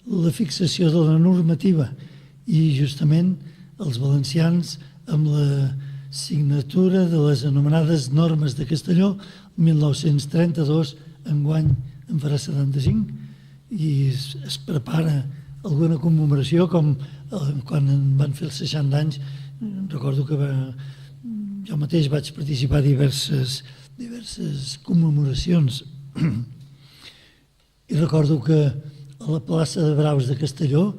D: la fixació de la normativa i justament els valencians amb la signatura de les anomenades normes de Castelló, 1932, enguany en farà 75, i es prepara alguna commemoració, com quan en van fer els 60 anys. Recordo que jo mateix vaig participar a diverses commemoracions. I recordo que a la plaça de Braus de Castelló,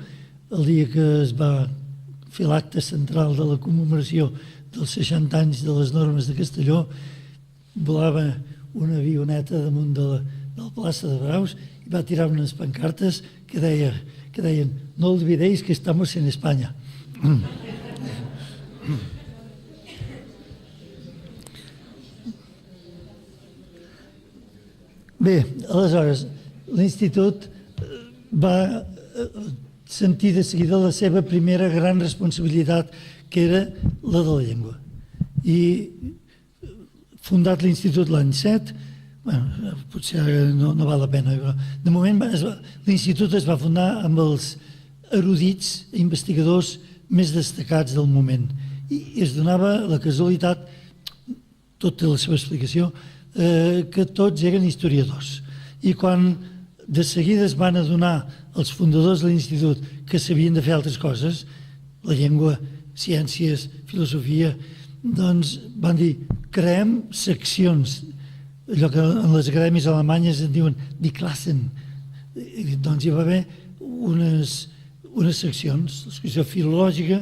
D: el dia que es va fer l'acte central de la commemoració dels 60 anys de les normes de Castelló, volava una avioneta damunt de la plaça de Braus i va tirar unes pancartes que deien «No olvidéis que estamos en España». Bé, aleshores, l'Institut va sentir de seguida la seva primera gran responsabilitat, que era la de la llengua. I fundat l'Institut l'any 7, potser no val la pena, però de moment l'Institut es va fundar amb els erudits i investigadors més destacats del moment. I es donava la casualitat, tot té la seva explicació, que tots eren historiadors. I quan de seguida es van adonar els fundadors de l'Institut que s'havien de fer altres coses, la llengua, ciències, filosofia, doncs van dir, creem seccions, allò que en les acadèmies alemanyes en diuen die Klassen. Doncs hi va haver unes seccions, la secció filològica,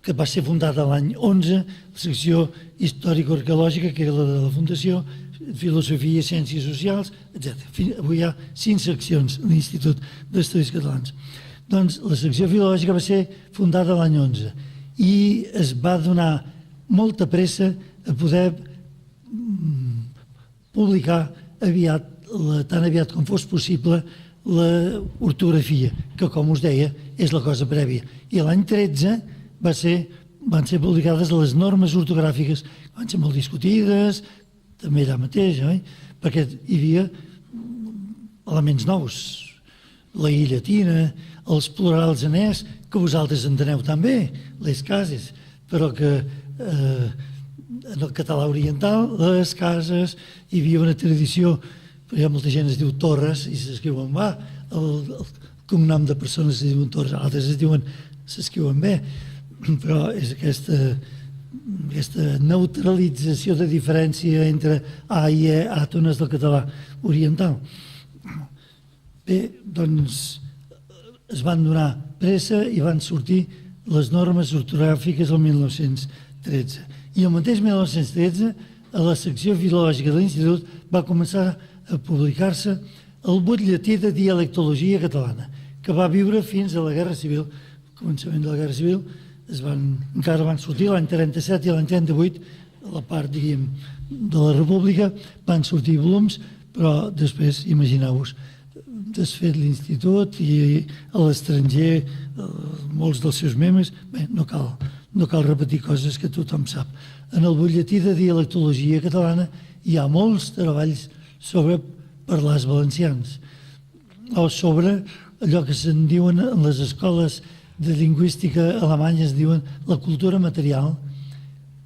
D: que va ser fundada l'any 11, la secció històrico-arqueològica, que era la de la Fundació, filosofia, ciències socials, etc. Avui hi ha 5 seccions a l'Institut d'Estudis Catalans. Doncs la secció filològica va ser fundada l'any 11 i es va donar molta pressa a poder publicar aviat, tan aviat com fos possible, l'ortografia, que, com us deia, és la cosa prèvia. I l'any 13 van ser publicades les normes ortogràfiques, que van ser molt discutides, també allà mateix, perquè hi havia elements nous, la i llatina, els plurals anès, que vosaltres enteneu també, les cases, però que en el català oriental, les cases, hi havia una tradició, hi ha molta gent que es diu Torres i s'escriuen va, el cognom de persones es diuen Torres, altres s'escriuen bé, però és aquesta neutralització de diferència entre A i E, àtones del català oriental. Bé, doncs es van donar pressa i van sortir les normes ortogràfiques el 1913. I el mateix 1913, a la secció filològica de l'Institut, va començar a publicar-se el butlletí de dialectologia catalana, que va viure fins a la Guerra Civil. Al començament de la Guerra Civil encara van sortir l'any 37 i l'any 38, a la part, diríem, de la República, van sortir volums, però després, imagineu-vos, desfet l'Institut i a l'estranger molts dels seus membres, bé, no cal repetir coses que tothom sap. En el butlletí de dialectologia catalana hi ha molts treballs sobre parlars valencians. o sobre allò que se'n diuen en les escoles de lingüística alemanya, es diuen la cultura material,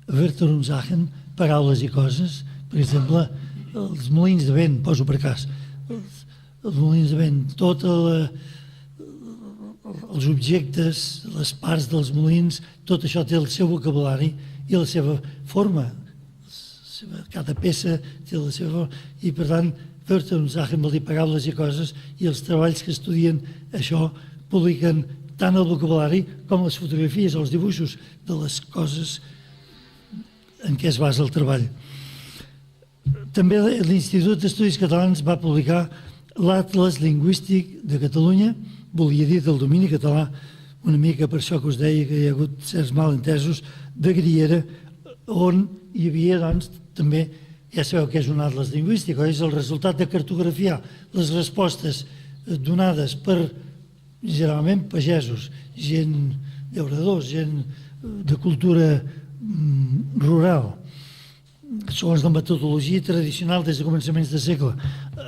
D: Wörterungssachen, paraules i coses. Per exemple, els molins de vent, poso per cas, els molins de vent, tots els objectes, les parts dels molins, tot això té el seu vocabulari i la seva forma. Cada peça té la seva forma i, per tant, Wörterungssachen vol dir paraules i coses, i els treballs que estudien això publiquen tant el vocabulari com les fotografies o els dibuixos de les coses en què es basa el treball. També l'Institut d'Estudis Catalans va publicar l'Atles Lingüístic de Catalunya, volia dir del domini català, una mica per això que us deia que hi ha hagut certs malentesos, de Griera, on hi havia, doncs, també, ja sabeu què és un atles lingüístic, és el resultat de cartografiar les respostes donades per, generalment, pagesos, gent llauradors, gent de cultura rural, segons la metodologia tradicional des de començaments de segle.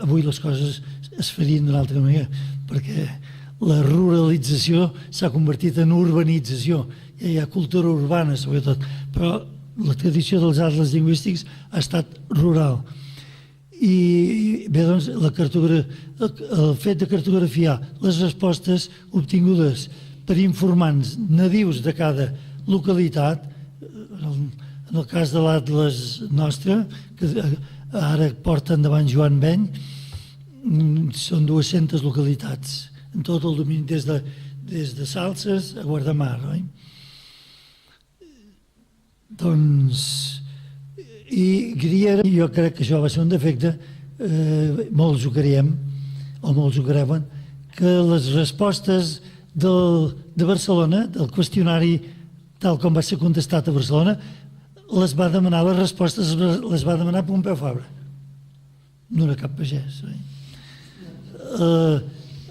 D: Avui les coses es farien d'una altra manera, perquè la ruralització s'ha convertit en urbanització. Ja hi ha cultura urbana, sobretot, però la tradició dels atles lingüístics ha estat rural. I bé, doncs, el fet de cartografiar les respostes obtingudes per informants nadius de cada localitat, en el cas de l'Atles nostre, que ara porta endavant Joan Beny, són 200 localitats en tot el domini, des de Salses a Guardamar. Doncs, i Griera, jo crec que això va ser un defecte, molts ho creiem, o molts ho creuen, que les respostes de Barcelona, del qüestionari tal com va ser contestat a Barcelona, les respostes les va demanar Pompeu Fabra. No era cap pagès.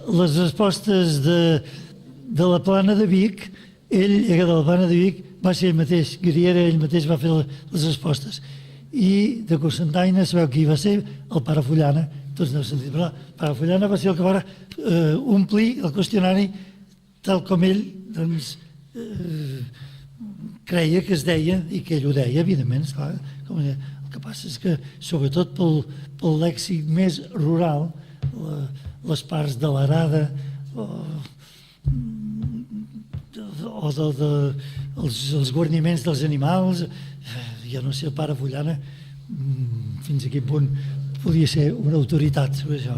D: Les respostes de la Plana de Vic, ell era de la Plana de Vic, va ser ell mateix, Griera, ell mateix va fer les respostes. I de Cocentaina, sabeu qui va ser? El pare Fullana. Tots n'heu sentit parlar. El pare Fullana va ser el que va omplir el qüestionari tal com ell, doncs, creia que es deia, i que ell ho deia, evidentment, esclar. El que passa és que, sobretot pel lèxic més rural, les parts de l'arada o els guarniments dels animals, jo no sé, el pare Fullana, fins a quin punt podia ser una autoritat sobre això.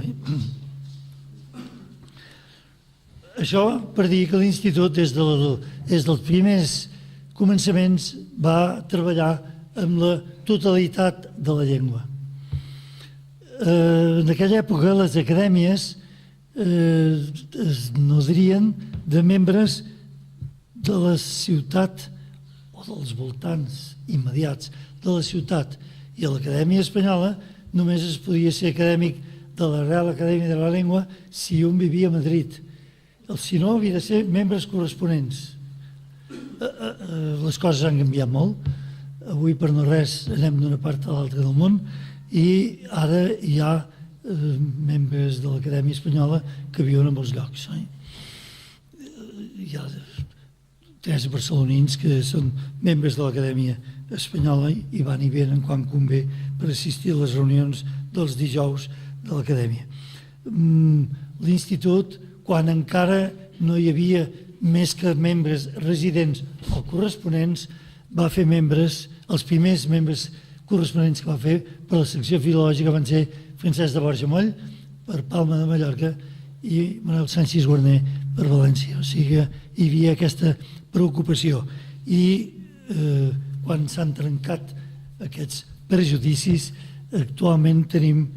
D: Això per dir que l'Institut, des dels primers començaments, va treballar amb la totalitat de la llengua. En aquella època les acadèmies es nodrien de membres de la ciutat o dels voltants immediats de la ciutat, i a l'Acadèmia Espanyola només es podia ser acadèmic de la Real Acadèmia de la Llengua si un vivia a Madrid. Si no, havia de ser membres corresponents. Les coses han canviat molt. Avui, per no res, anem d'una part a l'altra del món, i ara hi ha membres de l'Acadèmia Espanyola que viuen en molts llocs. Hi ha 3 barcelonins que són membres de l'Acadèmia Espanyola i van i venen quan convé per assistir a les reunions dels dijous de l'Acadèmia. L'Institut, quan encara no hi havia més que membres residents o corresponents, va fer membres, els primers membres corresponents que va fer per la secció filològica van ser Francesc de Borja Moll, per Palma de Mallorca, i Manuel Sánchez Guarner per València. O sigui que hi havia aquesta preocupació. I quan s'han trencat aquests prejudicis, actualment tenim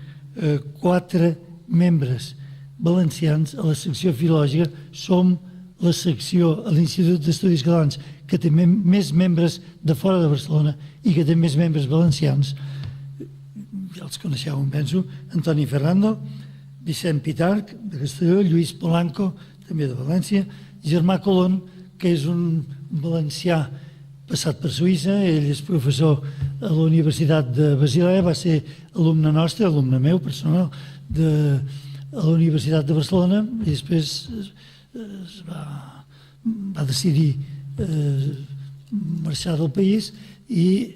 D: 4 membres valencians a la secció filològica. Som la secció a l'Institut d'Estudis Catalans que té més membres de fora de Barcelona i que té més membres valencians. Ja els coneixeu, em penso. Antoni Ferrando, Vicent Pitarch, de Castelló, Lluís Polanco, també de València, Germà Colón, que és un valencià passat per Suïssa. Ell és professor a la Universitat de Basilea, va ser alumne nostre, alumne meu personal, a la Universitat de Barcelona i després va decidir marxar del país i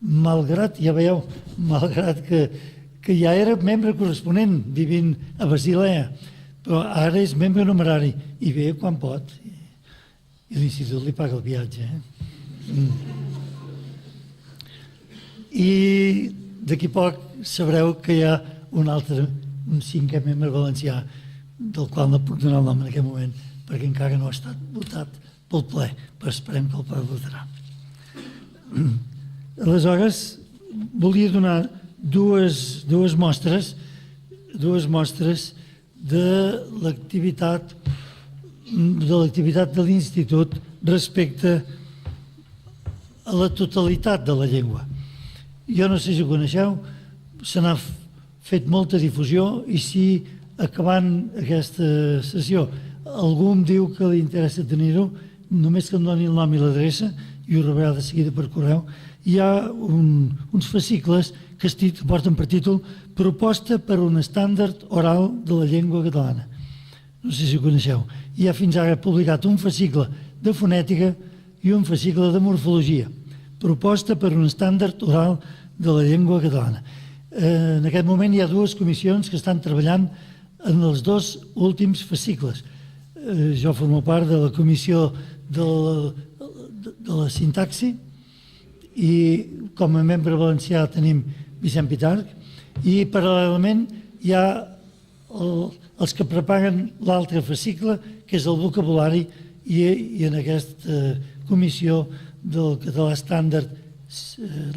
D: malgrat, ja veieu, malgrat que ja era membre corresponent vivint a Basilea, però ara és membre numerari i ve quan pot i l'institut li paga el viatge. I d'aquí poc sabreu que hi ha un cinquè membre valencià del qual no puc donar el nom en aquest moment perquè encara no ha estat votat pel ple, però esperem que el ple votarà. Aleshores, volia donar dues mostres de l'activitat de l'Institut respecte a la totalitat de la llengua. Jo no sé si ho coneixeu, se n'ha fet molta difusió i si acabant aquesta sessió algú em diu que li interessa tenir-ho, només que em doni el nom i l'adreça i ho rebrà de seguida per correu. Hi ha uns fascicles que porten per títol Proposta per un estàndard oral de la llengua catalana. No sé si ho coneixeu. Hi ha fins ara publicat un fascicle de fonètica i un fascicle de morfologia. Proposta per un estàndard oral de la llengua catalana. En aquest moment hi ha dues comissions que estan treballant en els dos últims fascicles. Jo formo part de la comissió de la sintaxi i com a membre valencià tenim Vicent Pitarch i paral·lelament hi ha els que preparen l'altre fascicle que és el vocabulari i en aquesta comissió del català estàndard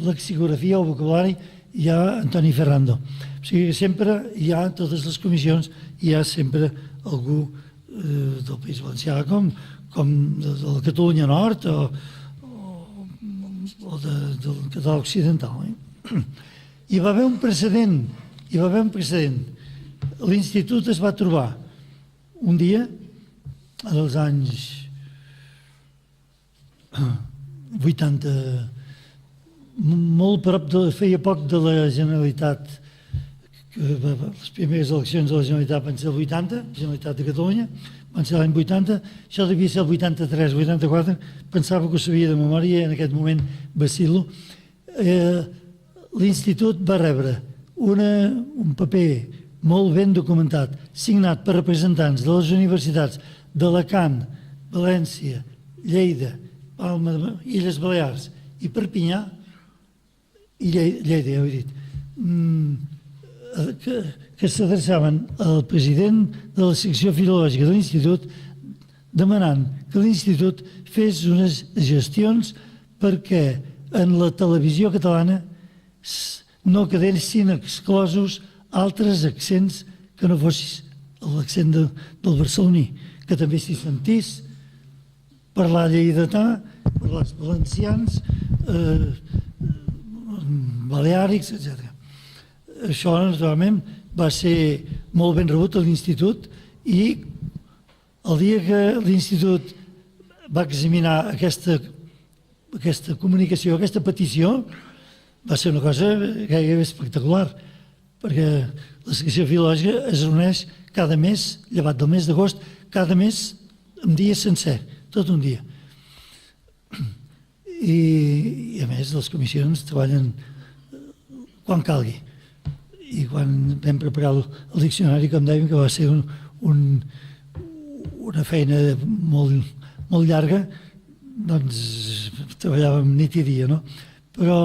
D: lexicografia o vocabulari hi ha Antoni Ferrando. O sigui, sempre hi ha, totes les comissions, hi ha sempre algú del País Valencià com de la Catalunya Nord o del català occidental. Hi va haver un precedent, L'Institut es va trobar un dia, als anys 80, molt prop, feia poc de la Generalitat, les primeres eleccions de la Generalitat van ser el 80, Generalitat de Catalunya, van ser l'any 80, això devia ser el 83, 84, pensava que ho sabia de memòria i en aquest moment vacil·lo. L'Institut va rebre un paper molt ben documentat, signat per representants de les universitats d'Alacant, València, Lleida, Palma, Illes Balears i Perpinyà, i Lleida, ja ho he dit, que s'adreçaven al president de la secció filològica de l'Institut demanant que l'Institut fes unes gestions perquè en la televisió catalana no quedessin exclosos altres accents que no fos l'accent del barceloní, que també s'hi sentís parlar lleidatà, parlar valencians, baleàrics, etc. Això, naturalment, va ser molt ben rebut a l'Institut i el dia que l'Institut va examinar aquesta comunicació, aquesta petició, va ser una cosa gairebé espectacular, perquè la secció filològica es reuneix cada mes, llevat del mes d'agost, cada mes un dia sencer, tot un dia. I a més les comissions treballen quan calgui. I quan vam preparar el diccionari, com dèiem, que va ser una feina molt llarga, doncs treballàvem nit i dia, no? Però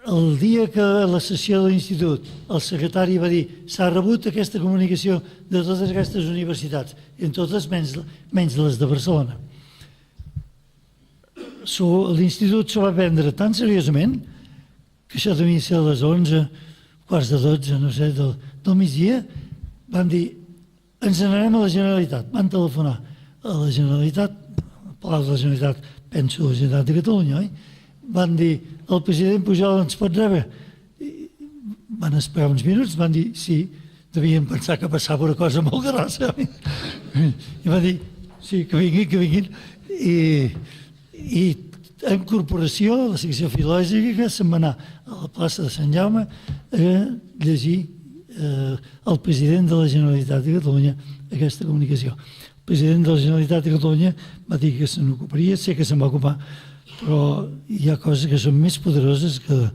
D: el dia que a la sessió de l'Institut el secretari va dir s'ha rebut aquesta comunicació de totes aquestes universitats, i en totes menys les de Barcelona. L'Institut s'ho va prendre tan seriosament que això devia ser a les 11, quarts de 12, no sé, del migdia, van dir ens n'anem a la Generalitat. Van telefonar a la Generalitat, al Palau de la Generalitat, penso a la Generalitat de Catalunya, oi? Van dir el president Pujol ens pot rebre. Van esperar uns minuts, van dir sí, devien pensar que passava una cosa molt grossa. I van dir sí, que vinguin. I en corporació, la secció filològica, se'n va anar a la plaça de Sant Jaume a llegir el president de la Generalitat de Catalunya aquesta comunicació. El president de la Generalitat de Catalunya va dir que se n'ocuparia, sé que se'n va ocupar, però hi ha coses que són més poderoses que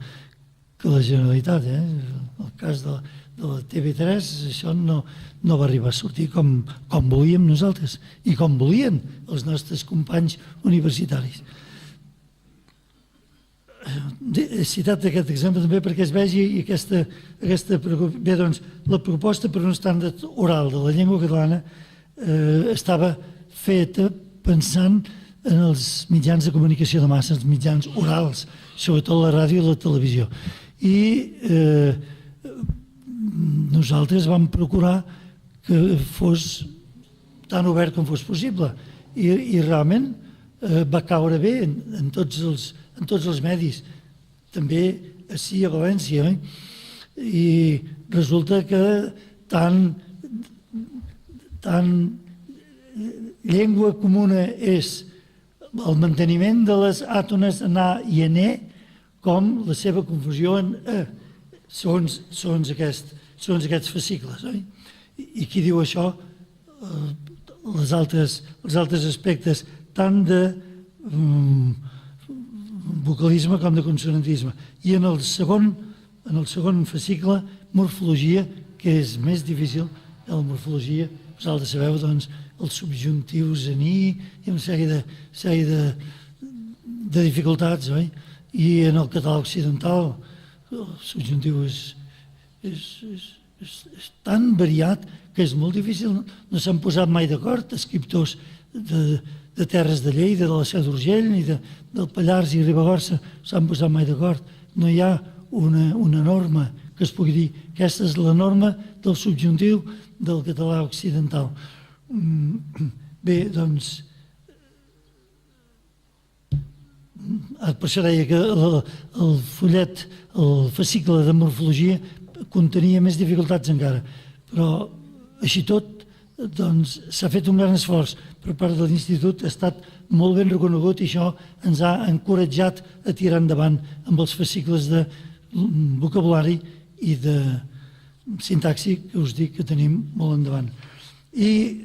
D: la Generalitat. El cas de la TV3, això no va arribar a sortir com volíem nosaltres i com volien els nostres companys universitaris. He citat aquest exemple també perquè es vegi aquesta preocupació. Bé, doncs, la proposta per un estàndard oral de la llengua catalana estava feta pensant en els mitjans de comunicació de massa, els mitjans orals, sobretot la ràdio i la televisió. I nosaltres vam procurar que fos tan obert com fos possible. I realment va caure bé en tots els medis, també ací a València. I resulta que tant llengua comuna és el manteniment de les àtones en A i en E com la seva confusió en E. Segons aquests fascicles. I qui diu això? Els altres aspectes, tant de vocalisme com de consonantisme. I en el segon fascicle, morfologia, que és més difícil. La morfologia, vosaltres sabeu, doncs, els subjuntius en I i una sèrie de dificultats. I en el català occidental el subjuntiu és tan variat que és molt difícil. No s'han posat mai d'acord escriptors de Terres de Lleida, de la Seu d'Urgell, ni del Pallars i Ribagorça, s'han posat mai d'acord. No hi ha una norma que es pugui dir que aquesta és la norma del subjuntiu del català occidental. Bé, doncs, per això deia que el fullet, el fascicle de morfologia contenia més dificultats encara, però així tot s'ha fet un gran esforç per part de l'Institut, ha estat molt ben reconegut i això ens ha encoratjat a tirar endavant amb els fascicles de vocabulari i de sintaxi que us dic que tenim molt endavant. I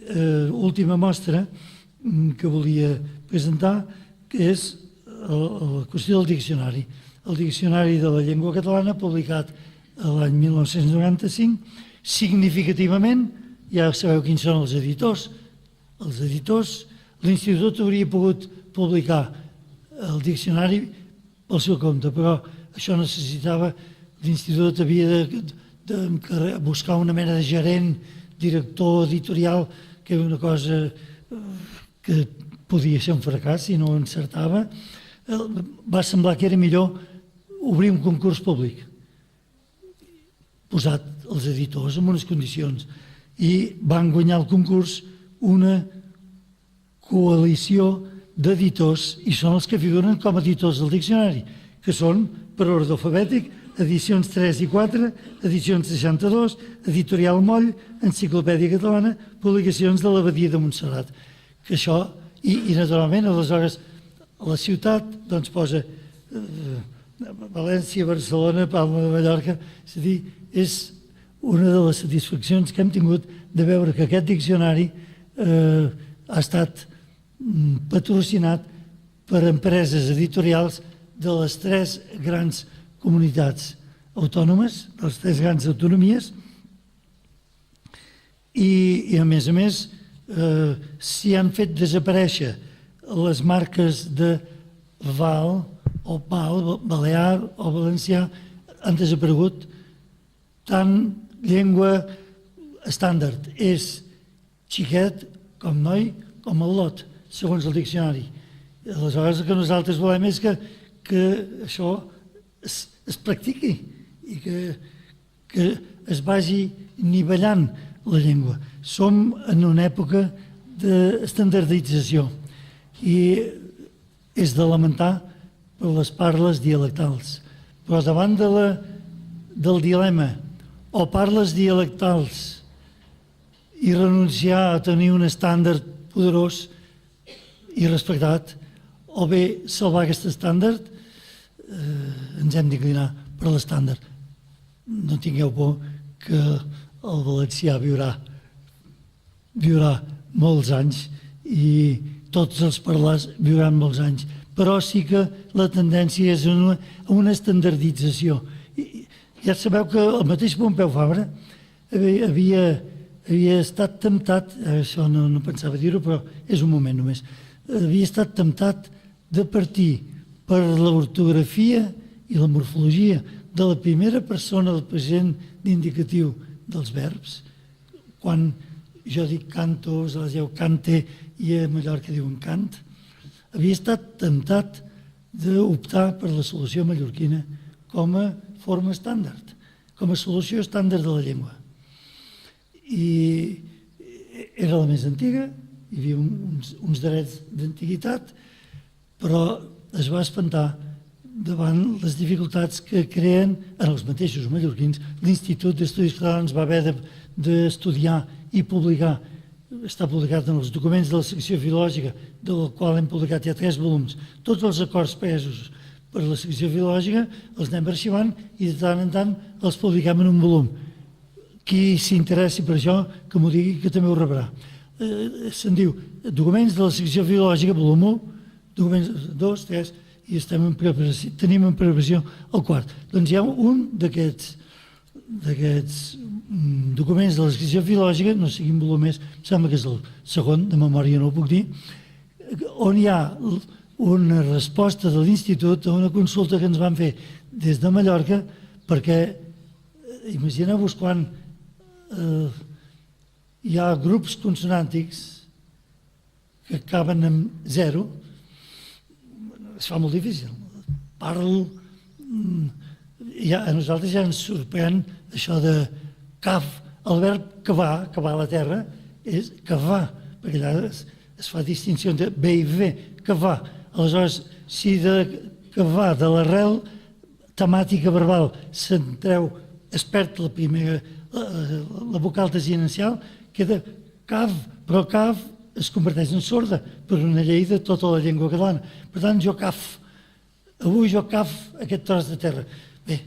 D: última mostra que volia presentar, que és la qüestió del diccionari. El Diccionari de la Llengua Catalana, publicat l'any 1995, significativament, ja sabeu quins són els editors. Els editors, l'Institut hauria pogut publicar el diccionari pel seu compte, però això necessitava, l'Institut havia de buscar una mena de gerent, director editorial, que era una cosa que podia ser un fracàs si no ho encertava. Va semblar que era millor obrir un concurs públic, posat els editors en unes condicions, i van guanyar el concurs una coalició d'editors, i són els que figuren com a editors del diccionari, que són, per ordre alfabètic, edicions 3 i 4, edicions 62, editorial Moll, Enciclopèdia Catalana, publicacions de l'Abadia de Montserrat. Que això, i naturalment, aleshores, la ciutat doncs posa València, Barcelona, Palma de Mallorca, és a dir, és una de les satisfaccions que hem tingut de veure que aquest diccionari ha estat patrocinat per empreses editorials de les 3 grans comunitats autònomes, de les 3 grans autonomies, i a més s'hi han fet desaparèixer les marques de Val o Val, Balear o Valencià, han desaparegut. Tant llengua estàndard és xiquet com noi com el lot, segons el diccionari. Aleshores el que nosaltres volem és que això es practiqui i que es vagi nivellant la llengua. Som en una època d'estandardització i és de lamentar per les parles dialectals. Però davant del dilema o parles dialectals i renunciar a tenir un estàndard poderós i respectat, o bé salvar aquest estàndard, ens hem d'inclinar per l'estàndard. No tingueu por que el valencià viurà molts anys i tots els parlars viuran molts anys, però sí que la tendència és a una estandardització. Ja sabeu que el mateix Pompeu Fabra havia estat temptat, això no pensava dir-ho, però és un moment només, havia estat temptat de partir per l'ortografia i la morfologia de la primera persona del present d'indicatiu dels verbs. Quan jo dic canto, vosaltres dieu cante i a Mallorca diuen cant, havia estat temptat d'optar per la solució mallorquina com a forma estàndard, com a solució estàndard de la llengua. I era la més antiga, hi havia uns drets d'antiguitat, però es va espantar davant les dificultats que creen en els mateixos mallorquins. L'Institut d'Estudis Catalans va haver d'estudiar i publicar, està publicat en els documents de la secció filològica, del qual hem publicat ja 3 volums, tots els acords presos per la secció filològica els anem arxivant i de tant en tant els publiquem en un volum. Qui s'interessi per això, que m'ho digui, que també ho rebrà. Se'n diu documents de la secció filològica, volum 1, documents 2, 3, i tenim en preparació el 4. Doncs hi ha un d'aquests documents de la secció filològica, no sé quin volum és, em sembla que és el segon, de memòria no ho puc dir, on hi ha una resposta de l'Institut a una consulta que ens van fer des de Mallorca, perquè imagineu-vos quan hi ha grups consonàntics que acaben amb 0, es fa molt difícil. Parlo... A nosaltres ja ens sorprèn això de caf. El verb cavar a la terra, és cavar, perquè allà es fa distinció entre B i V, cavar. Aleshores, si de cavar, de l'arrel temàtica verbal, se'n treu, es perd la vocal desinicial, queda cav, però cav es converteix en sorda per una llei de tota la llengua catalana. Per tant, jo caf, avui jo caf aquest tros de terra. Bé,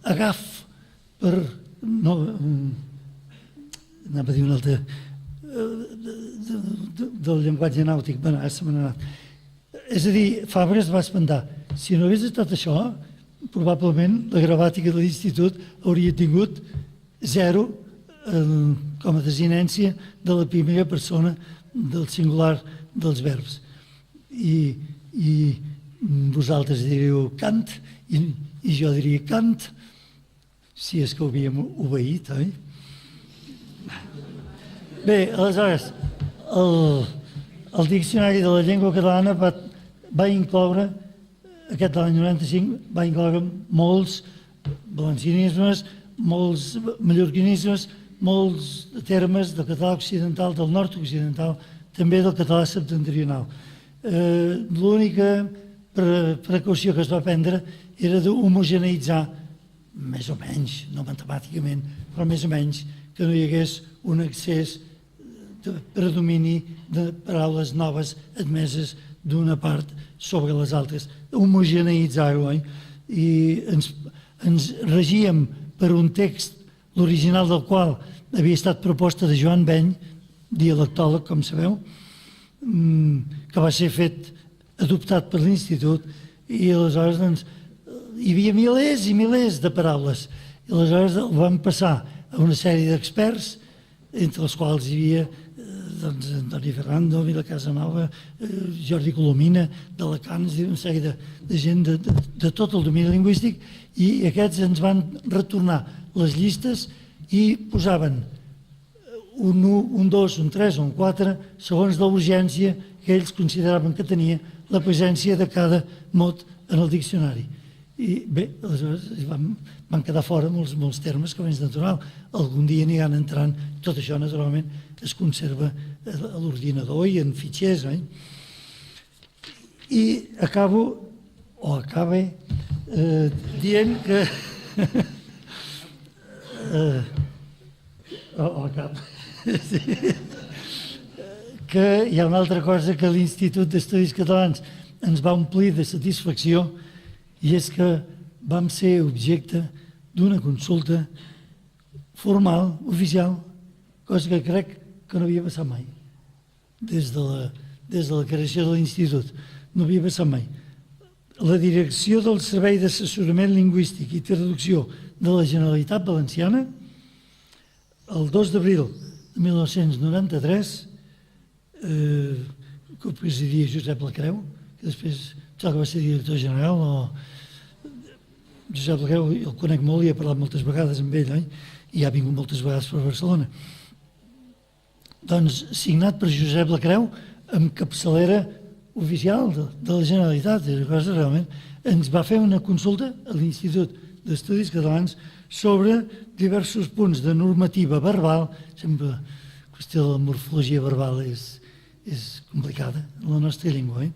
D: agaf per... Anava a dir un altre... del llenguatge nàutic, bé, ara se me n'ha anat. És a dir, Fabra es va espantar. Si no hagués estat això, probablement la gramàtica de l'Institut hauria tingut 0 com a desinència de la primera persona del singular dels verbs. I vosaltres diríeu cant, i jo diria cant, si és que ho havíem obeït, oi? Bé, aleshores, el Diccionari de la Llengua Catalana va incloure, aquest de l'any 95, va incloure molts valencianismes, molts mallorquinismes, molts termes del català occidental, del nord occidental, també del català septentrional. L'única precaució que es va prendre era d'homogeneïtzar, més o menys, no matemàticament, però més o menys, que no hi hagués un excés de predomini de paraules noves admeses d'una part sobre les altres. Homogeneïtzar-ho, i ens regíem per un text, l'original del qual havia estat proposta de Joan Beny, dialectòleg, com sabeu, que va ser adoptat per l'Institut, i aleshores hi havia milers i milers de paraules. I aleshores el vam passar a una sèrie d'experts, entre els quals hi havia Antoni Ferrando, Vila Casanova, Jordi Colomina, d'Alacant, una sèrie de gent de tot el domini lingüístic, i aquests ens van retornar les llistes i posaven un 1, un 2, un 3 o un 4, segons la urgència que ells consideraven que tenia la presència de cada mot en el diccionari. I bé, aleshores van quedar fora molts termes com és natural. Algun dia aniran entrant, tot això naturalment es conserva a l'ordinador i en fitxers. I acabe dient que... que hi ha una altra cosa que l'Institut d'Estudis Catalans ens va omplir de satisfacció, i és que vam ser objecte d'una consulta formal, oficial, cosa que crec que no havia passat mai. Des de la creació de l'Institut. No havia passat mai. La direcció del Servei d'Assessorament Lingüístic i Traducció de la Generalitat Valenciana, el 2 d'abril de 1993, que ho presidia Josep Lacreu, que després que va ser director general, Josep Lacreu el conec molt i he parlat moltes vegades amb ell, i ha vingut moltes vegades per Barcelona. Doncs signat per Josep Lacreu amb capçalera oficial de la Generalitat, realment ens va fer una consulta a l'Institut d'Estudis Catalans sobre diversos punts de normativa verbal. Sempre la qüestió de la morfologia verbal és complicada en la nostra llengua,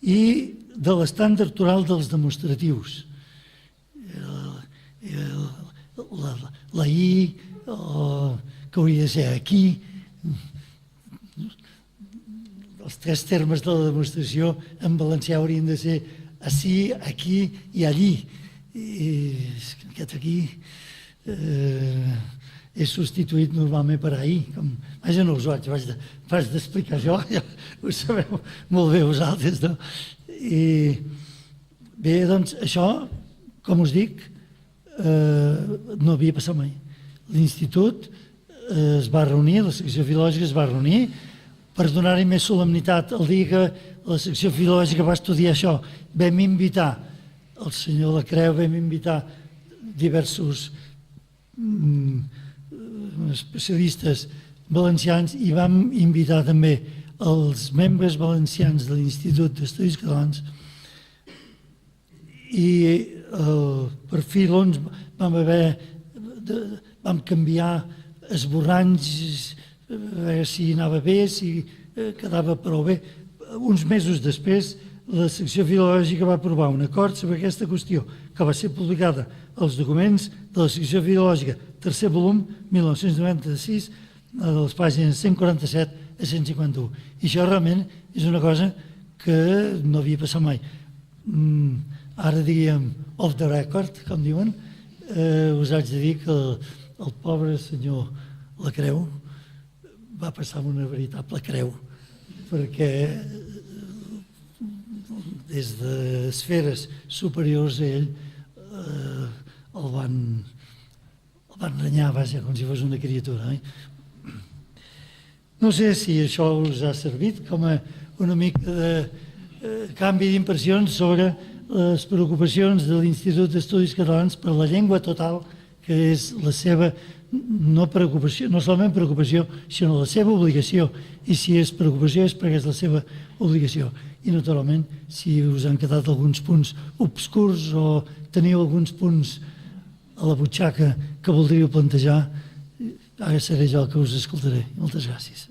D: i de l'estàndard oral dels demostratius. La I, que hauria de ser aquí, els 3 termes de la demostració en valencià haurien de ser ací, aquí i allí. I aquest aquí és substituït normalment per ahir. Vaja, no us ho vaig d'explicar jo, ja ho sabeu molt bé vosaltres, no? I bé, doncs això, com us dic, no havia passat mai. L'Institut es va reunir, la secció filològica es va reunir, per donar-hi més solemnitat. El dia que la secció filològica va estudiar això, vam invitar el senyor Lacreu, vam invitar diversos especialistes valencians i vam invitar també els membres valencians de l'Institut d'Estudis Catalans, i per fi vam canviar esborranys, a veure si anava bé, si quedava prou bé. Uns mesos després, la secció filològica va aprovar un acord sobre aquesta qüestió, que va ser publicada als documents de la secció filològica, tercer volum, 1996, de les pàgines 147 a 151. I això realment és una cosa que no havia passat mai. Ara diríem off the record, com diuen, us haig de dir que el pobre senyor Lacreu va passar una veritable creu, perquè des d'esferes superiors a ell el van renyar, vaja, com si fos una criatura. No sé si això us ha servit com a una mica de canvi d'impressions sobre les preocupacions de l'Institut d'Estudis Catalans per la llengua total, que és la seva no preocupació, no solament preocupació, sinó la seva obligació. I si és preocupació és perquè és la seva obligació. I naturalment, si us han quedat alguns punts obscurs o teniu alguns punts a la butxaca que voldríeu plantejar, ara seré jo el que us escoltaré. Moltes gràcies.